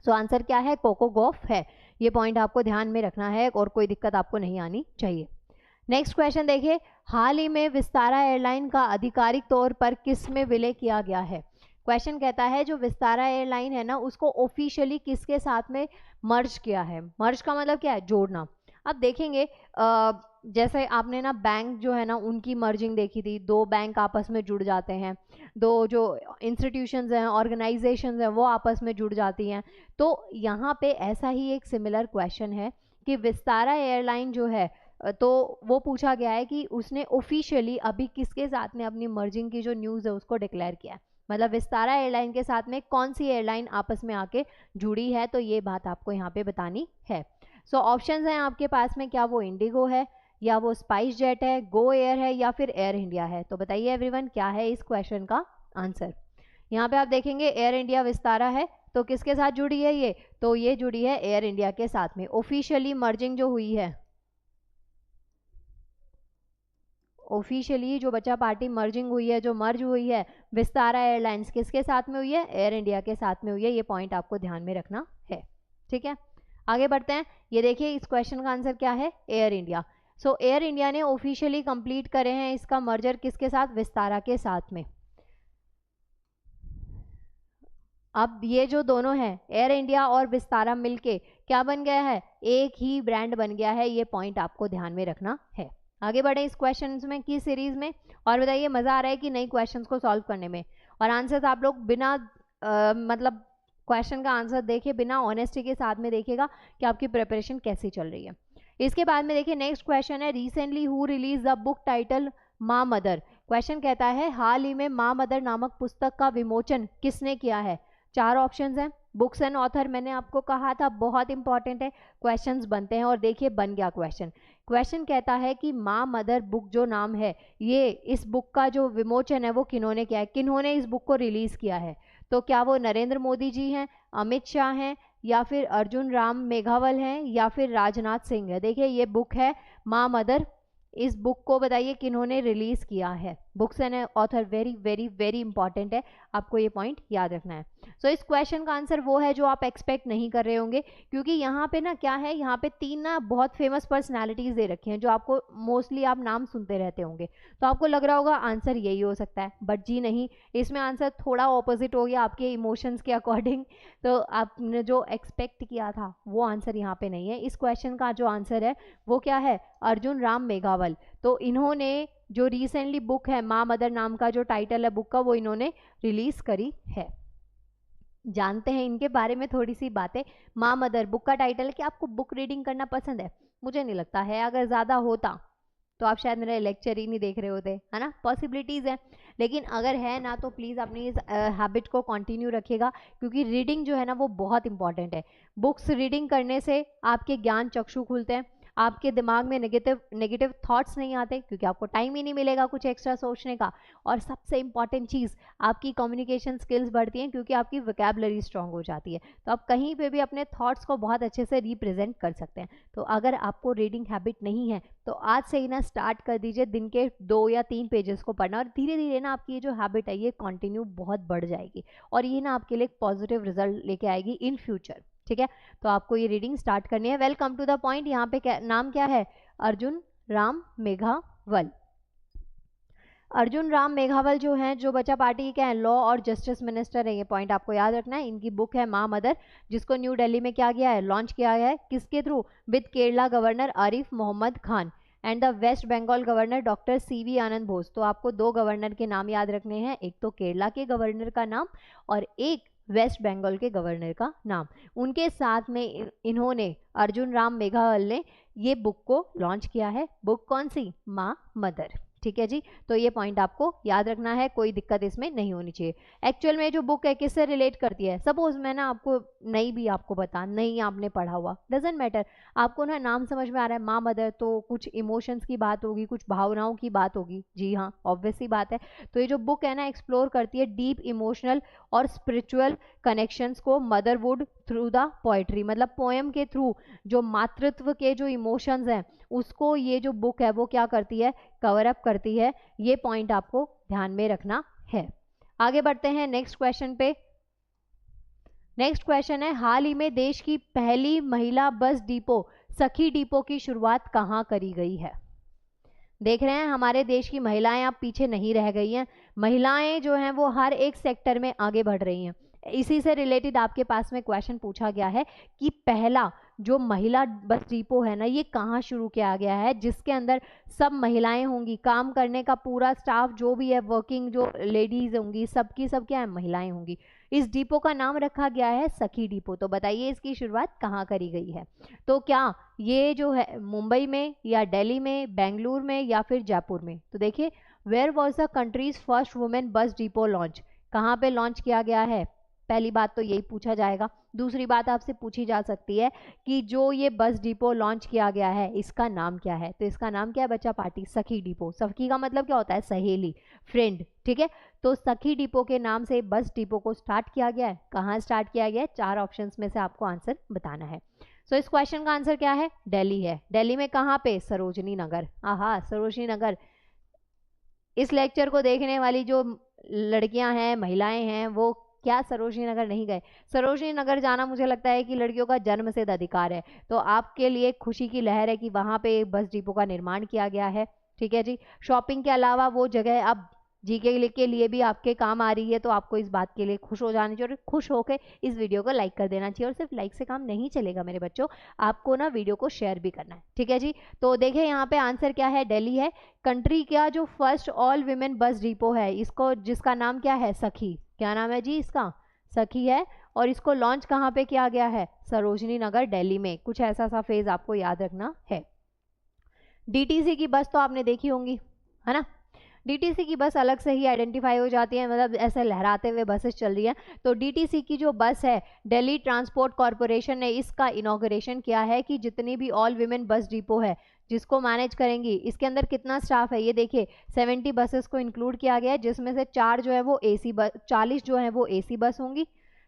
सो आंसर क्या है? कोको गॉफ है। ये पॉइंट आपको ध्यान में रखना है और कोई दिक्कत आपको नहीं आनी चाहिए। नेक्स्ट क्वेश्चन देखिए, हाल ही में विस्तारा एयरलाइन का आधिकारिक तौर पर किस में विलय किया गया है? क्वेश्चन कहता है जो विस्तारा एयरलाइन है ना, उसको ऑफिशियली किसके साथ में मर्ज किया है? मर्ज का मतलब क्या है? जोड़ना। अब देखेंगे जैसे आपने ना बैंक जो है ना उनकी मर्जिंग देखी थी, 2 बैंक आपस में जुड़ जाते हैं, 2 जो इंस्टीट्यूशंस हैं, ऑर्गेनाइजेशंस हैं, वो आपस में जुड़ जाती हैं। तो यहाँ पे ऐसा ही एक सिमिलर क्वेश्चन है कि विस्तारा एयरलाइन जो है, तो वो पूछा गया है कि उसने ऑफिशियली अभी किसके साथ में अपनी मर्जिंग की जो न्यूज़ है उसको डिक्लेयर किया है। मतलब विस्तारा एयरलाइन के साथ में कौन सी एयरलाइन आपस में आके जुड़ी है, तो ये बात आपको यहाँ पे बतानी है। सो ऑप्शंस हैं आपके पास में, क्या वो इंडिगो है, या वो स्पाइस जेट है, गो एयर है, या फिर एयर इंडिया है? तो बताइए एवरीवन क्या है इस क्वेश्चन का आंसर। यहाँ पे आप देखेंगे एयर इंडिया विस्तारा है, तो किसके साथ जुड़ी है ये? तो ये जुड़ी है एयर इंडिया के साथ में। ऑफिशियली मर्जिंग जो हुई है, ऑफिशियली जो बच्चा पार्टी मर्जिंग हुई है, जो मर्ज हुई है विस्तारा एयरलाइंस, किसके साथ में हुई है? एयर इंडिया के साथ में हुई है। ये पॉइंट आपको ध्यान में रखना है, ठीक है। आगे बढ़ते हैं। ये देखिए इस क्वेश्चन का आंसर क्या है? Air India. सो एयर इंडिया ने ऑफिशियली कंप्लीट करे हैं इसका मर्जर किसके साथ? विस्तारा के साथ में। अब ये जो दोनों हैं, एयर इंडिया और विस्तारा मिलके क्या बन गया है? एक ही ब्रांड बन गया है। ये पॉइंट आपको ध्यान में रखना है। आगे बढ़े इस क्वेश्चंस में की सीरीज में, और बताइए मजा आ रहा है कि नहीं क्वेश्चंस को सॉल्व करने में? और आंसर्स आप लोग बिना मतलब क्वेश्चन का आंसर देखे बिना ऑनेस्टी के साथ में देखिएगा कि आपकी प्रिपरेशन कैसी चल रही है। इसके बाद में देखिए नेक्स्ट क्वेश्चन है, recently who release the book title माँ मदर? क्वेश्चन कहता है हाल ही में माँ मदर नामक पुस्तक का विमोचन किसने किया है? 4 ऑप्शंस हैं। बुक्स एंड ऑथर मैंने आपको कहा था बहुत इंपॉर्टेंट है, क्वेश्चंस बनते हैं। और देखिए बन गया क्वेश्चन। क्वेश्चन कहता है कि माँ मदर बुक जो नाम है, ये इस बुक का जो विमोचन है वो किन्होंने किया है, किन्होंने इस बुक को रिलीज किया है? तो क्या वो नरेंद्र मोदी जी हैं, अमित शाह हैं, या फिर अर्जुन राम मेघावल हैं, या फिर राजनाथ सिंह है? देखिए ये बुक है माँ मदर। इस बुक को बताइए किन्होंने रिलीज किया है? Books and author very very very important है, आपको ये पॉइंट याद रखना है। सो इस क्वेश्चन का आंसर वो है जो आप एक्सपेक्ट नहीं कर रहे होंगे, क्योंकि यहाँ पे ना क्या है, यहाँ पे 3 ना बहुत फेमस पर्सनालिटीज दे रखी हैं जो आपको मोस्टली आप नाम सुनते रहते होंगे, तो आपको लग रहा होगा आंसर यही हो सकता है, बट जी नहीं, इसमें आंसर थोड़ा ऑपोजिट हो गया आपके इमोशंस के अकॉर्डिंग। तो आपने जो एक्सपेक्ट किया था वो आंसर यहाँ पे नहीं है। इस क्वेश्चन का जो आंसर है वो क्या है? अर्जुन राम मेघावल। तो इन्होंने जो रिसेंटली बुक है माँ मदर नाम का जो टाइटल है बुक का, वो इन्होंने रिलीज करी है। जानते हैं इनके बारे में थोड़ी सी बातें। माँ मदर बुक का टाइटल है कि आपको बुक रीडिंग करना पसंद है? मुझे नहीं लगता है, अगर ज़्यादा होता तो आप शायद मेरा लेक्चर ही नहीं देख रहे होते, है ना। पॉसिबिलिटीज़ है, लेकिन अगर है ना तो प्लीज़ अपनी इस हैबिट को कंटिन्यू रखिएगा, क्योंकि रीडिंग जो है ना वो बहुत इंपॉर्टेंट है। बुक्स रीडिंग करने से आपके ज्ञान चक्षु खुलते हैं, आपके दिमाग में नेगेटिव थॉट्स नहीं आते, क्योंकि आपको टाइम ही नहीं मिलेगा कुछ एक्स्ट्रा सोचने का। और सबसे इंपॉर्टेंट चीज़, आपकी कम्युनिकेशन स्किल्स बढ़ती हैं, क्योंकि आपकी वोकैबुलरी स्ट्रांग हो जाती है, तो आप कहीं पे भी अपने थॉट्स को बहुत अच्छे से रिप्रेजेंट कर सकते हैं। तो अगर आपको रीडिंग हैबिट नहीं है तो आज से ही ना स्टार्ट कर दीजिए दिन के 2 या 3 पेजेस को पढ़ना, और धीरे धीरे ना आपकी ये जो हैबिट है ये कंटिन्यू बहुत बढ़ जाएगी, और ये ना आपके लिए एक पॉजिटिव रिजल्ट लेके आएगी इन फ्यूचर। ठीक है, तो आपको ये रीडिंग स्टार्ट करनी है। Welcome to the point. यहाँ पे नाम क्या है? अर्जुन राम मेघावल। अर्जुन राम मेघावल जो हैं, जो बच्चा पार्टी के हैं, लॉ और जस्टिस मिनिस्टर है। ये पॉइंट आपको याद रखना है। इनकी बुक है माँ मदर, जिसको न्यू दिल्ली में क्या गया है, लॉन्च किया गया है। किसके through? With Kerala governor Arif Mohammad Khan and the West Bengal governor doctor CV Ananda Bose. तो आपको दो गवर्नर के नाम याद रखने हैं, एक तो केरला के गवर्नर का नाम और एक वेस्ट बंगाल के गवर्नर का नाम। उनके साथ में इन्होंने, अर्जुन राम मेघावल ने, ये बुक को लॉन्च किया है। बुक कौन सी? माँ मदर। ठीक है जी, तो ये पॉइंट आपको याद रखना है, कोई दिक्कत इसमें नहीं होनी चाहिए। एक्चुअल में जो बुक है किससे रिलेट करती है? सपोज मैं ना आपको नहीं भी आपको बता, नहीं आपने पढ़ा हुआ, डजेंट मैटर, आपको ना नाम समझ में आ रहा है माँ मदर, तो कुछ इमोशंस की बात होगी, कुछ भावनाओं की बात होगी। जी हाँ, ऑब्वियस सी बात है। तो ये जो बुक है ना, एक्सप्लोर करती है डीप इमोशनल और स्पिरिचुअल कनेक्शंस को मदरवुड थ्रू द पोएट्री, मतलब पोएम के थ्रू जो मातृत्व के जो इमोशंस हैं उसको ये जो बुक है वो क्या करती है? कवर अप करती है। ये पॉइंट आपको ध्यान में रखना है। आगे बढ़ते हैं नेक्स्ट क्वेश्चन पे। नेक्स्ट क्वेश्चन है, हाल ही में देश की पहली महिला बस डिपो सखी डिपो की शुरुआत कहाँ करी गई है? देख रहे हैं हमारे देश की महिलाएं अब पीछे नहीं रह गई हैं। महिलाएं जो हैं वो हर एक सेक्टर में आगे बढ़ रही हैं। इसी से रिलेटेड आपके पास में क्वेश्चन पूछा गया है कि पहला जो महिला बस डिपो है ना, ये कहाँ शुरू किया गया है, जिसके अंदर सब महिलाएं होंगी, काम करने का पूरा स्टाफ जो भी है, वर्किंग जो लेडीज होंगी, सबकी सब क्या है? महिलाएं होंगी। इस डिपो का नाम रखा गया है सखी डिपो। तो बताइए इसकी शुरुआत कहाँ करी गई है? तो क्या ये जो है मुंबई में या दिल्ली में, बेंगलुरु में या फिर जयपुर में? तो देखिए, where was the country's first women bus depot launch? कहाँ पे लॉन्च किया गया है? पहली बात तो यही पूछा जाएगा। दूसरी बात आपसे पूछी जा सकती है कि जो ये बस डिपो लॉन्च किया गया है इसका नाम क्या है? तो इसका नाम क्या है बच्चा पार्टी? सखी डिपो। सखी का मतलब क्या होता है? सहेली, फ्रेंड। ठीक है, तो सखी डिपो के नाम से बस डिपो को स्टार्ट किया गया है। कहाँ स्टार्ट किया गया है? 4 ऑप्शंस में से आपको आंसर बताना है। सो इस क्वेश्चन का आंसर क्या है? दिल्ली है। दिल्ली में कहाँ पे? सरोजनी नगर। आहा, सरोजनी नगर। इस लेक्चर को देखने वाली जो लड़कियां हैं, महिलाएं हैं, वो क्या सरोजनी नगर नहीं गए? सरोजनी नगर जाना मुझे लगता है कि लड़कियों का जन्मसिद्ध अधिकार है। तो आपके लिए खुशी की लहर है कि वहां पे बस डिपो का निर्माण किया गया है। ठीक है जी, शॉपिंग के अलावा वो जगह अब जीके के लिए भी आपके काम आ रही है, तो आपको इस बात के लिए खुश हो जाना चाहिए और खुश होकर इस वीडियो को लाइक कर देना चाहिए। और सिर्फ लाइक से काम नहीं चलेगा मेरे बच्चों, आपको ना वीडियो को शेयर भी करना है। ठीक है जी, तो देखिए यहाँ पे आंसर क्या है? दिल्ली है। कंट्री का जो first all women bus depot है, इसको, जिसका नाम क्या है? सखी। क्या नाम है जी इसका? सखी है। और इसको लॉन्च कहाँ पे किया गया है? सरोजनी नगर, दिल्ली में। कुछ ऐसा सा फेज आपको याद रखना है। डीटीसी की बस तो आपने देखी होंगी, है ना? डीटीसी की बस अलग से ही आइडेंटिफाई हो जाती है, मतलब ऐसे लहराते हुए बसेस चल रही हैं। तो डीटीसी की जो बस है, दिल्ली ट्रांसपोर्ट कॉरपोरेशन ने इसका इनॉग्रेशन किया है कि जितनी भी ऑल विमेन बस डिपो है जिसको मैनेज करेंगी, इसके अंदर कितना स्टाफ है? ये देखिए, 70 बसेस को इंक्लूड किया गया है, जिसमें से 4 जो है वो एसी बस, 40 जो है वो एसी बस होंगी।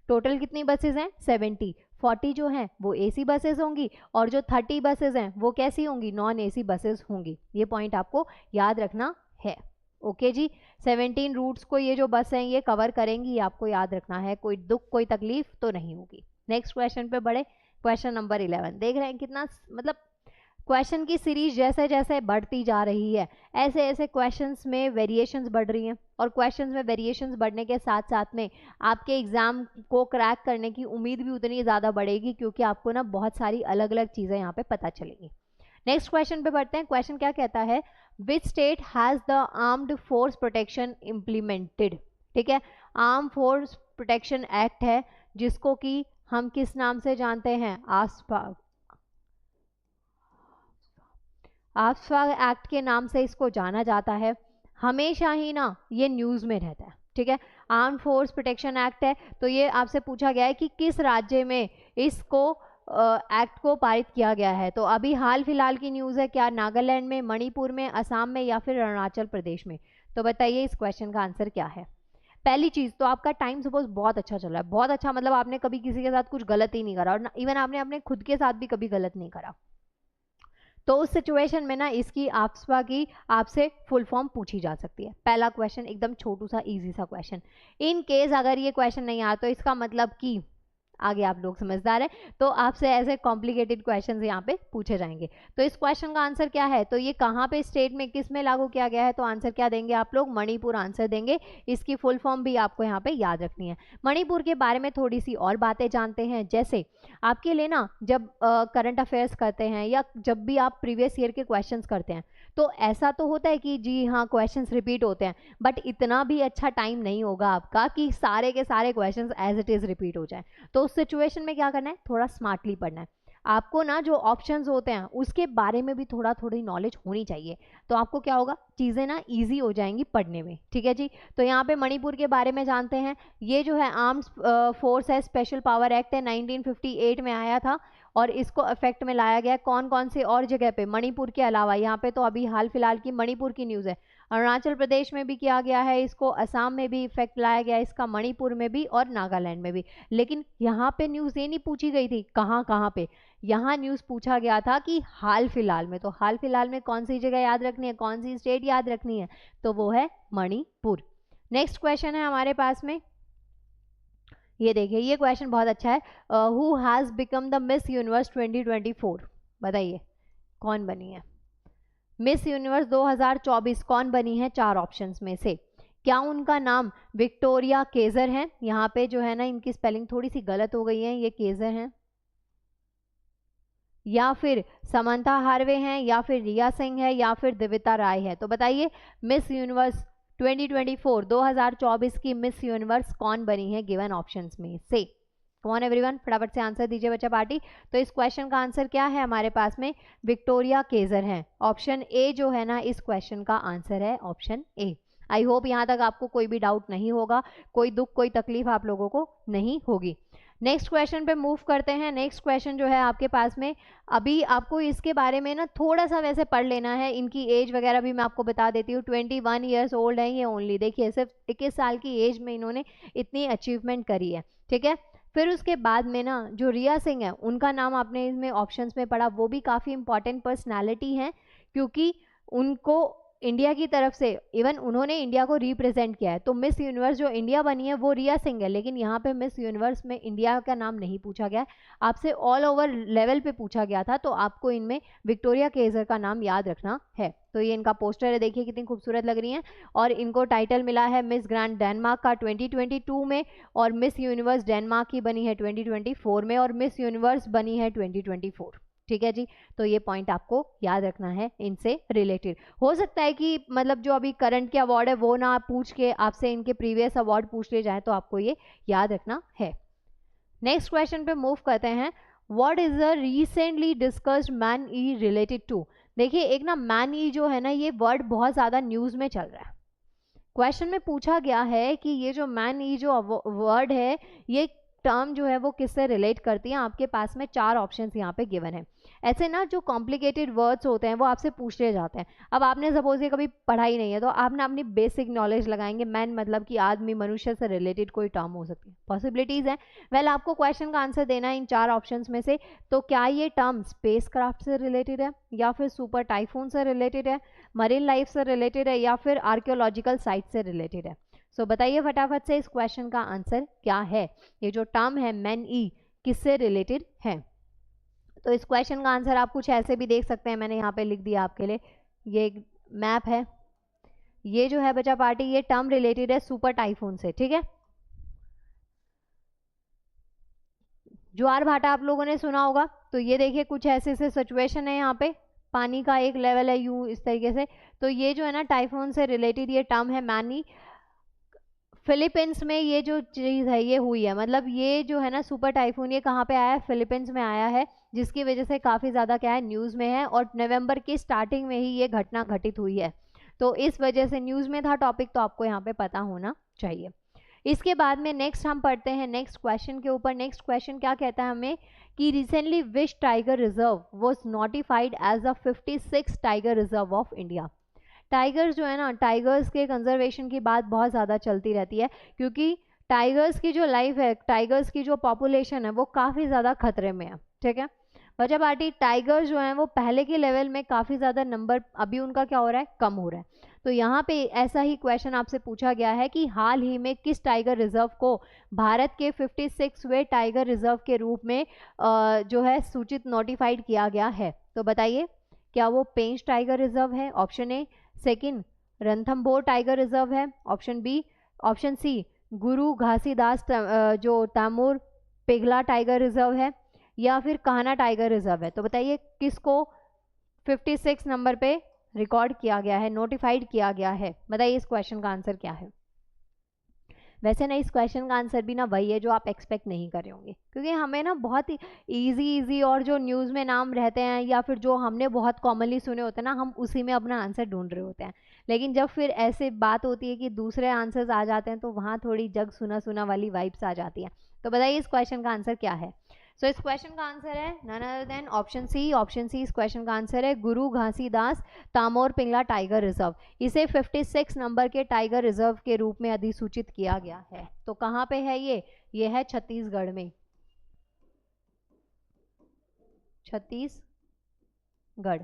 टोटल कितनी बसेस हैं? 70। 40 जो हैं वो एसी बसेस होंगी और जो 30 बसेस हैं वो कैसी होंगी? नॉन एसी बसेस होंगी। ये पॉइंट आपको याद रखना है। ओके जी, 17 रूट्स को ये जो बस हैं ये कवर करेंगी, ये आपको याद रखना है। कोई दुख, कोई तकलीफ तो नहीं होगी। नेक्स्ट क्वेश्चन पे बढ़े। Question number 11। देख रहे हैं कितना, मतलब क्वेश्चन की सीरीज जैसे जैसे बढ़ती जा रही है, ऐसे ऐसे क्वेश्चंस में वेरिएशंस बढ़ रही हैं। और क्वेश्चंस में वेरिएशंस बढ़ने के साथ साथ में आपके एग्जाम को क्रैक करने की उम्मीद भी उतनी ज़्यादा बढ़ेगी, क्योंकि आपको ना बहुत सारी अलग अलग चीज़ें यहाँ पे पता चलेंगी। नेक्स्ट क्वेश्चन पे बढ़ते हैं। क्वेश्चन क्या कहता है? Which state has the armed force protection implemented? ठीक है, आर्म फोर्स प्रोटेक्शन एक्ट है, जिसको कि हम किस नाम से जानते हैं? आफस्पा एक्ट के नाम से इसको जाना जाता है। हमेशा ही ना ये न्यूज़ में रहता है। ठीक है, आर्म फोर्स प्रोटेक्शन एक्ट है। तो ये आपसे पूछा गया है कि किस राज्य में इसको एक्ट को पारित किया गया है। तो अभी हाल फिलहाल की न्यूज़ है, क्या नागालैंड में, मणिपुर में, असम में या फिर अरुणाचल प्रदेश में? तो बताइए इस क्वेश्चन का आंसर क्या है? पहली चीज तो आपका टाइम सपोज बहुत अच्छा चल रहा है, बहुत अच्छा, मतलब आपने कभी किसी के साथ कुछ गलत ही नहीं करा, और इवन आपने अपने खुद के साथ भी कभी गलत नहीं करा। तो उस सिचुएशन में ना इसकी आफस्पा की आपसे फुल फॉर्म पूछी जा सकती है। पहला क्वेश्चन एकदम छोटू सा इजी सा क्वेश्चन। इन केस अगर ये क्वेश्चन नहीं आया तो इसका मतलब कि आगे आप लोग समझदार हैं, तो आपसे ऐसे कॉम्प्लिकेटेड क्वेश्चंस यहाँ पे पूछे जाएंगे। तो इस क्वेश्चन का आंसर क्या है, तो ये कहाँ पे स्टेट में किस में लागू किया गया है, तो आंसर क्या देंगे आप लोग, मणिपुर आंसर देंगे। इसकी फुल फॉर्म भी आपको यहाँ पे याद रखनी है। मणिपुर के बारे में थोड़ी सी और बातें जानते हैं। जैसे आपके लिए ना जब करंट अफेयर्स करते हैं या जब भी आप प्रीवियस ईयर के क्वेश्चंस करते हैं, तो ऐसा तो होता है कि जी हाँ क्वेश्चंस रिपीट होते हैं, बट इतना भी अच्छा टाइम नहीं होगा आपका कि सारे के सारे questions as it is repeat हो जाएं। तो उस सिचुएशन में क्या करना है, थोड़ा स्मार्टली पढ़ना है। आपको ना जो ऑप्शंस होते हैं उसके बारे में भी थोड़ी नॉलेज होनी चाहिए, तो आपको क्या होगा, चीज़ें ना इजी हो जाएंगी पढ़ने में। ठीक है जी, तो यहाँ पे मणिपुर के बारे में जानते हैं। ये जो है आर्म्स फोर्स है, स्पेशल पावर एक्ट है, 1958 में आया था और इसको इफेक्ट में लाया गया। कौन कौन से और जगह पे, मणिपुर के अलावा, यहाँ पे तो अभी हाल फिलहाल की मणिपुर की न्यूज़ है, अरुणाचल प्रदेश में भी किया गया है इसको, असम में भी इफेक्ट लाया गया इसका, मणिपुर में भी और नागालैंड में भी। लेकिन यहाँ पे न्यूज़ ये नहीं पूछी गई थी कहाँ कहाँ पे, यहाँ न्यूज़ पूछा गया था कि हाल फिलहाल में। तो हाल फिलहाल में कौन सी जगह याद रखनी है, कौन सी स्टेट याद रखनी है, तो वो है मणिपुर। नेक्स्ट क्वेश्चन है हमारे पास में, ये देखिए, ये क्वेश्चन बहुत अच्छा है। Who has become the miss universe 2024, बताइए कौन बनी है मिस यूनिवर्स 2024, कौन बनी है 4 ऑप्शंस में से। क्या उनका नाम विक्टोरिया केजर है, यहाँ पे जो है ना इनकी स्पेलिंग थोड़ी सी गलत हो गई है, ये केजर हैं, या फिर समंथा हार्वे हैं, या फिर रिया सिंह है, या फिर दिविता राय है। तो बताइए मिस यूनिवर्स 2024 की मिस यूनिवर्स कौन बनी है गिवन ऑप्शंस में से। कौन एवरीवन, फटाफट से आंसर दीजिए बच्चा पार्टी। तो इस क्वेश्चन का आंसर क्या है हमारे पास में, विक्टोरिया केजर है। ऑप्शन ए जो है ना इस क्वेश्चन का आंसर है ऑप्शन ए। आई होप यहाँ तक आपको कोई भी डाउट नहीं होगा, कोई दुख कोई तकलीफ आप लोगों को नहीं होगी। नेक्स्ट क्वेश्चन पे मूव करते हैं। नेक्स्ट क्वेश्चन जो है आपके पास में, अभी आपको इसके बारे में ना थोड़ा सा वैसे पढ़ लेना है। इनकी एज वगैरह भी मैं आपको बता देती हूँ, 21 ईयर्स ओल्ड है ये ओनली। देखिए सिर्फ 21 साल की एज में इन्होंने इतनी अचीवमेंट करी है। ठीक है, फिर उसके बाद में ना जो रिया सिंह है उनका नाम आपने इसमें ऑप्शंस में पढ़ा, वो भी काफ़ी इंपॉर्टेंट पर्सनालिटी है, क्योंकि उनको इंडिया की तरफ से इवन उन्होंने इंडिया को रिप्रेजेंट किया है। तो मिस यूनिवर्स जो इंडिया बनी है वो रिया सिंह है, लेकिन यहाँ पे मिस यूनिवर्स में इंडिया का नाम नहीं पूछा गया है, आपसे ऑल ओवर लेवल पे पूछा गया था। तो आपको इनमें विक्टोरिया केजर का नाम याद रखना है। तो ये इनका पोस्टर है, देखिए कितनी खूबसूरत लग रही हैं। और इनको टाइटल मिला है मिस ग्रैंड डेनमार्क का 2022 में, और मिस यूनिवर्स डेनमार्क की बनी है 2024 में, और मिस यूनिवर्स बनी है 2024। ठीक है जी, तो ये पॉइंट आपको याद रखना है इनसे रिलेटेड। हो सकता है कि मतलब जो अभी करंट के अवार्ड है वो ना पूछ के आपसे इनके प्रीवियस अवार्ड पूछ लिए जाए, तो आपको ये याद रखना है। नेक्स्ट क्वेश्चन पे मूव करते हैं। What is the recently discussed man E related to. देखिए एक ना मैन ई जो है ना ये वर्ड बहुत ज़्यादा न्यूज़ में चल रहा है। क्वेश्चन में पूछा गया है कि ये जो मैन ई जो वर्ड है, ये टर्म जो है वो किससे रिलेट करती है। आपके पास में 4 ऑप्शंस यहाँ पे गिवन है। ऐसे ना जो कॉम्प्लिकेटेड वर्ड्स होते हैं वो आपसे पूछे जाते हैं। अब आपने सपोज ये कभी पढ़ाई नहीं है, तो आप ना अपनी बेसिक नॉलेज लगाएंगे, मैन मतलब कि आदमी, मनुष्य से रिलेटेड कोई टर्म हो सकती है, पॉसिबिलिटीज़ हैं। वेल आपको क्वेश्चन का आंसर देना है इन 4 ऑप्शंस में से। तो क्या ये टर्म स्पेस क्राफ्ट से रिलेटेड है, या फिर सुपर टाइफून से रिलेटेड है, मरीन लाइफ से रिलेटेड है, या फिर आर्कियोलॉजिकल साइट से रिलेटेड है। सो बताइए फटाफट से इस क्वेश्चन का आंसर क्या है। ये जो टर्म है मैन ई किससे रिलेटेड है। तो इस क्वेश्चन का आंसर आप कुछ ऐसे भी देख सकते हैं, मैंने यहाँ पे लिख दिया आपके लिए, ये एक मैप है। ये जो है बच्चा पार्टी, ये टर्म रिलेटेड है सुपर टाइफून से। ठीक है, ज्वार भाटा आप लोगों ने सुना होगा। तो ये देखिए कुछ ऐसे से सिचुएशन है, यहाँ पे पानी का एक लेवल है यूं इस तरीके से। तो ये जो है ना टाइफून से रिलेटेड ये टर्म है मैनी। फिलीपींस में ये जो चीज़ है ये हुई है, मतलब ये जो है ना सुपर टाइफून ये कहाँ पे आया है, फिलीपींस में आया है, जिसकी वजह से काफ़ी ज़्यादा क्या है न्यूज़ में है, और नवंबर की स्टार्टिंग में ही ये घटना घटित हुई है। तो इस वजह से न्यूज़ में था टॉपिक, तो आपको यहाँ पे पता होना चाहिए। इसके बाद में नेक्स्ट हम पढ़ते हैं नेक्स्ट क्वेश्चन के ऊपर। नेक्स्ट क्वेश्चन क्या कहता है हमें कि recently which tiger reserve was notified as a 56 tiger reserve of India. Tigers जो है ना, टाइगर्स के कंजर्वेशन की बात बहुत ज़्यादा चलती रहती है, क्योंकि टाइगर्स की जो लाइफ है, टाइगर्स की जो पॉपुलेशन है वो काफ़ी ज़्यादा खतरे में है। ठीक है बच्चा पार्टी, टाइगर्स जो हैं वो पहले के लेवल में काफ़ी ज़्यादा नंबर अभी उनका क्या हो रहा है, कम हो रहा है। तो यहाँ पे ऐसा ही क्वेश्चन आपसे पूछा गया है कि हाल ही में किस टाइगर रिजर्व को भारत के 56वें टाइगर रिजर्व के रूप में जो है सूचित नोटिफाइड किया गया है। तो बताइए, क्या वो पेंच टाइगर रिजर्व है, option A. Second, Ranthambore tiger reserve है, ऑप्शन बी। ऑप्शन सी, गुरु घासीदास जो तैमूर पिघला टाइगर रिजर्व है, या फिर कान्हा टाइगर रिजर्व है। तो बताइए किसको 56 नंबर पे रिकॉर्ड किया गया है, नोटिफाइड किया गया है। बताइए इस क्वेश्चन का आंसर क्या है। वैसे ना इस क्वेश्चन का आंसर भी ना वही है जो आप एक्सपेक्ट नहीं कर रहे होंगे, क्योंकि हमें ना बहुत ही इजी और जो न्यूज़ में नाम रहते हैं या फिर जो हमने बहुत कॉमनली सुने होते हैं ना, हम उसी में अपना आंसर ढूंढ रहे होते हैं। लेकिन जब फिर ऐसे बात होती है कि दूसरे आंसर्स आ जाते हैं तो वहाँ थोड़ी जग सुना सुना वाली वाइब्स आ जाती है। तो बताइए इस क्वेश्चन का आंसर क्या है। सो इस क्वेश्चन का आंसर है none other than option C. Option C इस क्वेश्चन का आंसर है, गुरु घासीदास तामोर पिंगला टाइगर रिजर्व। इसे 56 नंबर के टाइगर रिजर्व के रूप में अधिसूचित किया गया है। तो कहाँ पे है ये है छत्तीसगढ़ में, छत्तीसगढ़।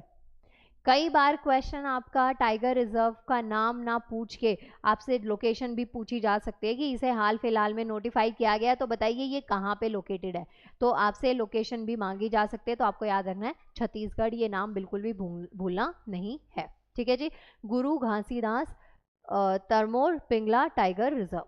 कई बार क्वेश्चन आपका टाइगर रिजर्व का नाम ना पूछ के आपसे लोकेशन भी पूछी जा सकती है कि इसे हाल फिलहाल में नोटिफाई किया गया है, तो बताइए ये कहाँ पे लोकेटेड है। तो आपसे लोकेशन भी मांगी जा सकती है, तो आपको याद रखना है छत्तीसगढ़। ये नाम बिल्कुल भी भूलना नहीं है, ठीक है जी। Guru Ghasidas Tamor Pingla tiger reserve.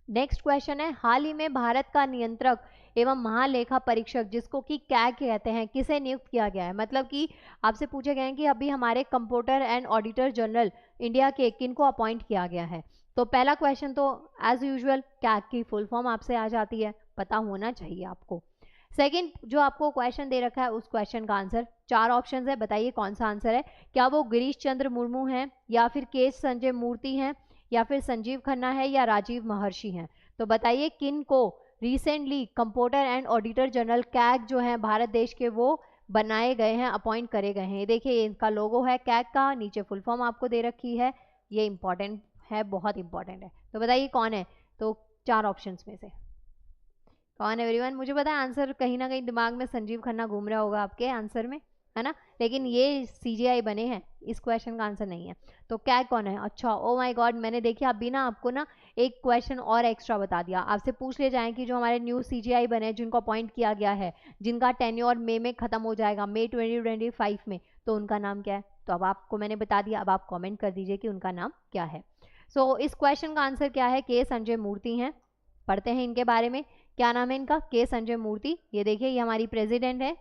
Next question है, हाल ही में भारत का नियंत्रक एवं महालेखा परीक्षक, जिसको कि कैग कहते हैं, किसे नियुक्त किया गया है। मतलब कि आपसे पूछे गए हैं कि अभी हमारे comptroller and auditor general India के किन को अपॉइंट किया गया है। तो पहला क्वेश्चन तो एज यूजुअल कैग की फुल फॉर्म आपसे आ जाती है, पता होना चाहिए आपको। सेकंड, जो आपको क्वेश्चन दे रखा है उस क्वेश्चन का आंसर, 4 ऑप्शन है, बताइए कौन सा आंसर है। क्या वो गिरीश चंद्र मुर्मू हैं, या फिर के संजय मूर्ति हैं, या फिर संजीव खन्ना है, या राजीव महर्षि हैं। तो बताइए किन को recently comptroller and auditor general CAG जो है भारत देश के, वो बनाए गए हैं, अपॉइंट करे गए हैं। देखिए इनका लोगो है कैग का, नीचे फुल फॉर्म आपको दे रखी है, ये इंपॉर्टेंट है, बहुत इंपॉर्टेंट है। तो बताइए कौन है। तो 4 ऑप्शंस में से कौन है एवरीवन। मुझे पता है आंसर कहीं ना कहीं दिमाग में संजीव खन्ना घूम रहा होगा आपके आंसर में, है ना, लेकिन ये सीजीआई बने हैं, इस क्वेश्चन का आंसर नहीं है। तो कैग कौन है। अच्छा, ओ माय गॉड, मैंने देखिए अभी ना आपको ना एक क्वेश्चन और एक्स्ट्रा बता दिया। आपसे पूछ ले जाए कि जो हमारे न्यू सीजीआई बने, जिनको अपॉइंट किया गया है, जिनका टेन्योर मई में खत्म हो जाएगा, मई 2025 में, तो उनका नाम क्या है। तो अब आपको मैंने बता दिया, अब आप कॉमेंट कर दीजिए कि उनका नाम क्या है। सो इस क्वेश्चन का आंसर क्या है, के संजय मूर्ति हैं। पढ़ते हैं इनके बारे में, क्या नाम है इनका, के संजय मूर्ति। ये देखिए ये हमारी प्रेसिडेंट है।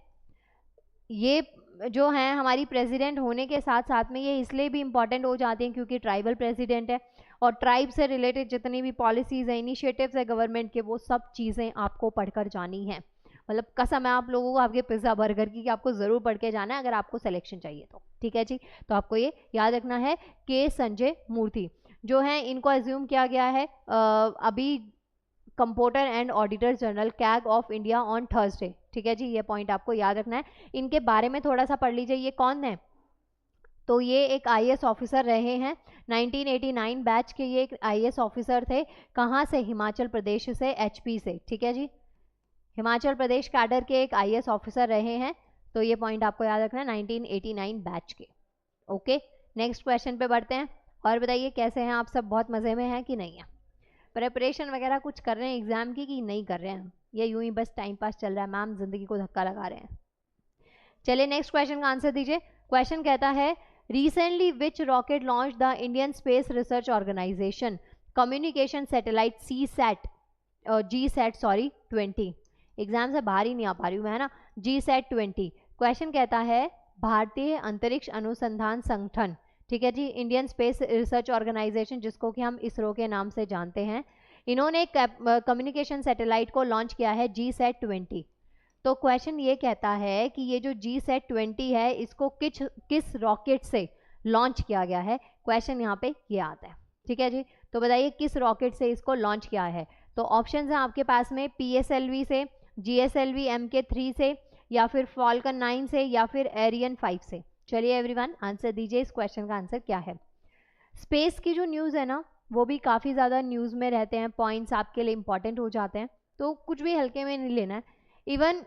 ये जो है हमारी प्रेसिडेंट होने के साथ साथ में ये इसलिए भी इंपॉर्टेंट हो जाती हैं क्योंकि ट्राइबल प्रेसिडेंट है, और ट्राइब से रिलेटेड जितनी भी पॉलिसीज है, इनिशिएटिव्स है गवर्नमेंट के, वो सब चीज़ें आपको पढ़कर जानी है। मतलब कसम है आप लोगों को आपके पिज्ज़ा बर्गर की कि आपको ज़रूर पढ़ के जाना है अगर आपको सिलेक्शन चाहिए तो, ठीक है जी। तो आपको ये याद रखना है, के संजय मूर्ति जो है इनको एज्यूम किया गया है अभी comptroller and auditor general CAG of India on Thursday, ठीक है जी। ये पॉइंट आपको याद रखना है। इनके बारे में थोड़ा सा पढ़ लीजिए, ये कौन है। तो ये एक आईएएस ऑफिसर रहे हैं, 1989 बैच के ये एक आईएएस ऑफिसर थे। कहाँ से, हिमाचल प्रदेश से, एचपी से, ठीक है जी। हिमाचल प्रदेश कैडर के एक आईएएस ऑफिसर रहे हैं। तो ये पॉइंट आपको याद रखना है, 1989 बैच के। ओके, नेक्स्ट क्वेश्चन पे बढ़ते हैं। और बताइए कैसे हैं आप सब, बहुत मज़े में हैं कि नहीं है। प्रेपरेशन वगैरह कुछ कर रहे हैं एग्जाम की कि नहीं कर रहे हैं, या यूं ही बस टाइम पास चल रहा है, मैम जिंदगी को धक्का लगा रहे हैं। चलिए नेक्स्ट क्वेश्चन का आंसर दीजिए। क्वेश्चन कहता है, recently which rocket launch the Indian Space Research Organisation communication satellite GSAT 20। Exam से बाहर ही नहीं आ पा रही हूँ मैं, है ना। GSAT 20। क्वेश्चन कहता है, भारतीय अंतरिक्ष अनुसंधान संगठन, ठीक है जी, इंडियन स्पेस रिसर्च ऑर्गेनाइजेशन जिसको कि हम इसरो के नाम से जानते हैं, इन्होंने कम्युनिकेशन सैटेलाइट को लॉन्च किया है GSAT 20। तो क्वेश्चन ये कहता है कि ये जो GSAT 20 है इसको किस रॉकेट से लॉन्च किया गया है। क्वेश्चन यहाँ पे ये आता है, ठीक है जी। तो बताइए किस रॉकेट से इसको लॉन्च किया है। तो ऑप्शन है आपके पास में, PSLV से, GSLV MK3 से, या फिर फॉल्कन 9 से, या फिर एरियन 5 से। चलिए एवरीवन आंसर दीजिए, इस क्वेश्चन का आंसर क्या है। स्पेस की जो न्यूज़ है ना, वो भी काफ़ी ज़्यादा न्यूज़ में रहते हैं, पॉइंट्स आपके लिए इंपॉर्टेंट हो जाते हैं, तो कुछ भी हल्के में नहीं लेना है। इवन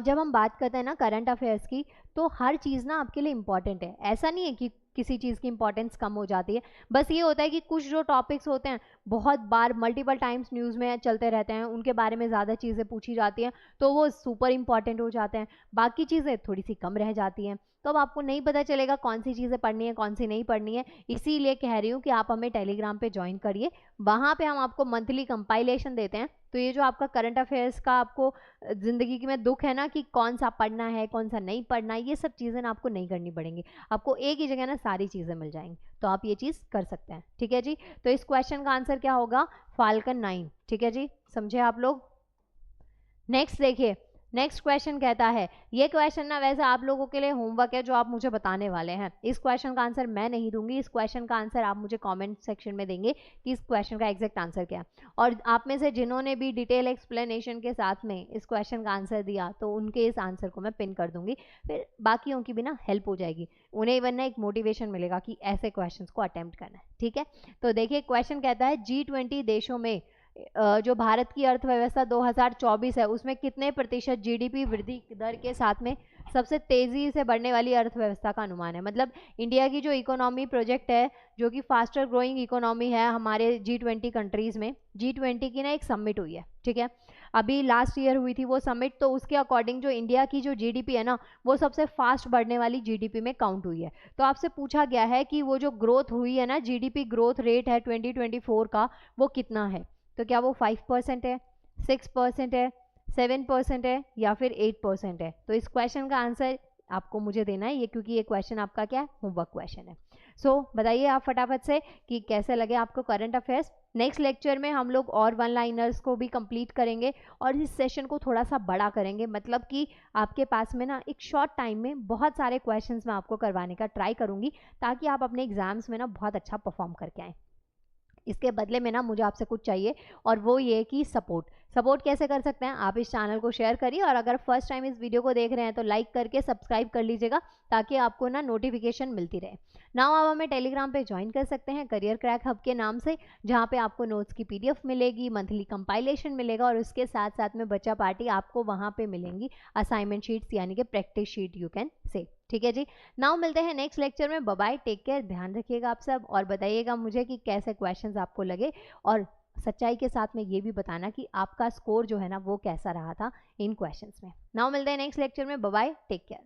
जब हम बात करते हैं ना करंट अफेयर्स की, तो हर चीज़ ना आपके लिए इम्पॉर्टेंट है। ऐसा नहीं है कि किसी चीज़ की इंपॉर्टेंस कम हो जाती है, बस ये होता है कि कुछ जो टॉपिक्स होते हैं बहुत बार मल्टीपल टाइम्स न्यूज़ में चलते रहते हैं, उनके बारे में ज़्यादा चीज़ें पूछी जाती हैं, तो वो सुपर इंपॉर्टेंट हो जाते हैं, बाकी चीज़ें थोड़ी सी कम रह जाती हैं। तो अब आपको नहीं पता चलेगा कौन सी चीज़ें पढ़नी है कौन सी नहीं पढ़नी है। इसीलिए कह रही हूँ कि आप हमें टेलीग्राम पे ज्वाइन करिए, वहाँ पे हम आपको मंथली कंपाइलेशन देते हैं। तो ये जो आपका करंट अफेयर्स का आपको ज़िंदगी में दुख है ना कि कौन सा पढ़ना है कौन सा नहीं पढ़ना है, ये सब चीज़ें ना आपको नहीं करनी पड़ेंगी, आपको एक ही जगह ना सारी चीज़ें मिल जाएंगी, तो आप ये चीज़ कर सकते हैं। ठीक है जी, तो इस क्वेश्चन का आंसर क्या होगा? फाल्कन 9। ठीक है जी, समझे आप लोग? नेक्स्ट देखिए, नेक्स्ट क्वेश्चन कहता है, ये क्वेश्चन ना वैसे आप लोगों के लिए होमवर्क है जो आप मुझे बताने वाले हैं। इस क्वेश्चन का आंसर मैं नहीं दूंगी, इस क्वेश्चन का आंसर आप मुझे कमेंट सेक्शन में देंगे कि इस क्वेश्चन का एग्जैक्ट आंसर क्या है। और आप में से जिन्होंने भी डिटेल एक्सप्लेनेशन के साथ में इस क्वेश्चन का आंसर दिया, तो उनके इस आंसर को मैं पिन कर दूंगी, फिर बाकियों की भी ना हेल्प हो जाएगी, उन्हें इवन ना एक मोटिवेशन मिलेगा कि ऐसे क्वेश्चन को अटेम्प्ट करना है। ठीक है, तो देखिए क्वेश्चन कहता है G20 देशों में जो भारत की अर्थव्यवस्था 2024 है उसमें कितने प्रतिशत जीडीपी वृद्धि दर के साथ में सबसे तेजी से बढ़ने वाली अर्थव्यवस्था का अनुमान है। मतलब इंडिया की जो इकोनॉमी प्रोजेक्ट है, जो कि फास्टर ग्रोइंग इकोनॉमी है हमारे G20 कंट्रीज में, G20 की ना एक समिट हुई है। ठीक है, अभी लास्ट ईयर हुई थी वो समिट, तो उसके अकॉर्डिंग जो इंडिया की जो जीडीपी है ना वो सबसे फास्ट बढ़ने वाली जीडीपी में काउंट हुई है। तो आपसे पूछा गया है कि वो जो ग्रोथ हुई है ना, जीडीपी ग्रोथ रेट है 2024 का, वो कितना है? तो क्या वो 5% है, 6% है, 7% है या फिर 8% है? तो इस क्वेश्चन का आंसर आपको मुझे देना है, ये क्योंकि ये क्वेश्चन आपका क्या है, होमवर्क क्वेश्चन है। सो बताइए आप फटाफट से कि कैसे लगे आपको करंट अफेयर्स। नेक्स्ट लेक्चर में हम लोग और वन लाइनर्स को भी कंप्लीट करेंगे और इस सेशन को थोड़ा सा बड़ा करेंगे, मतलब कि आपके पास में ना एक शॉर्ट टाइम में बहुत सारे क्वेश्चंस मैं आपको करवाने का ट्राई करूंगी, ताकि आप अपने एग्जाम्स में ना बहुत अच्छा परफॉर्म करके आएँ। इसके बदले में ना मुझे आपसे कुछ चाहिए, और वो ये कि सपोर्ट कैसे कर सकते हैं? आप इस चैनल को शेयर करिए, और अगर फर्स्ट टाइम इस वीडियो को देख रहे हैं तो लाइक करके सब्सक्राइब कर लीजिएगा, ताकि आपको ना नोटिफिकेशन मिलती रहे। नाउ आप हमें टेलीग्राम पे ज्वाइन कर सकते हैं करियर क्रैक हब के नाम से, जहाँ पे आपको नोट्स की PDF मिलेगी, मंथली कंपाइलेशन मिलेगा, और उसके साथ साथ में बच्चा पार्टी आपको वहाँ पे मिलेंगी असाइनमेंट शीट्स, यानी कि practice sheet you can say. ठीक है जी, नाउ मिलते हैं नेक्स्ट लेक्चर में। बाय बाय, टेक केयर, ध्यान रखिएगा आप सब, और बताइएगा मुझे कि कैसे क्वेश्चंस आपको लगे, और सच्चाई के साथ में ये भी बताना कि आपका स्कोर जो है ना वो कैसा रहा था इन क्वेश्चंस में। नाउ मिलते हैं नेक्स्ट लेक्चर में। Bye bye, take care.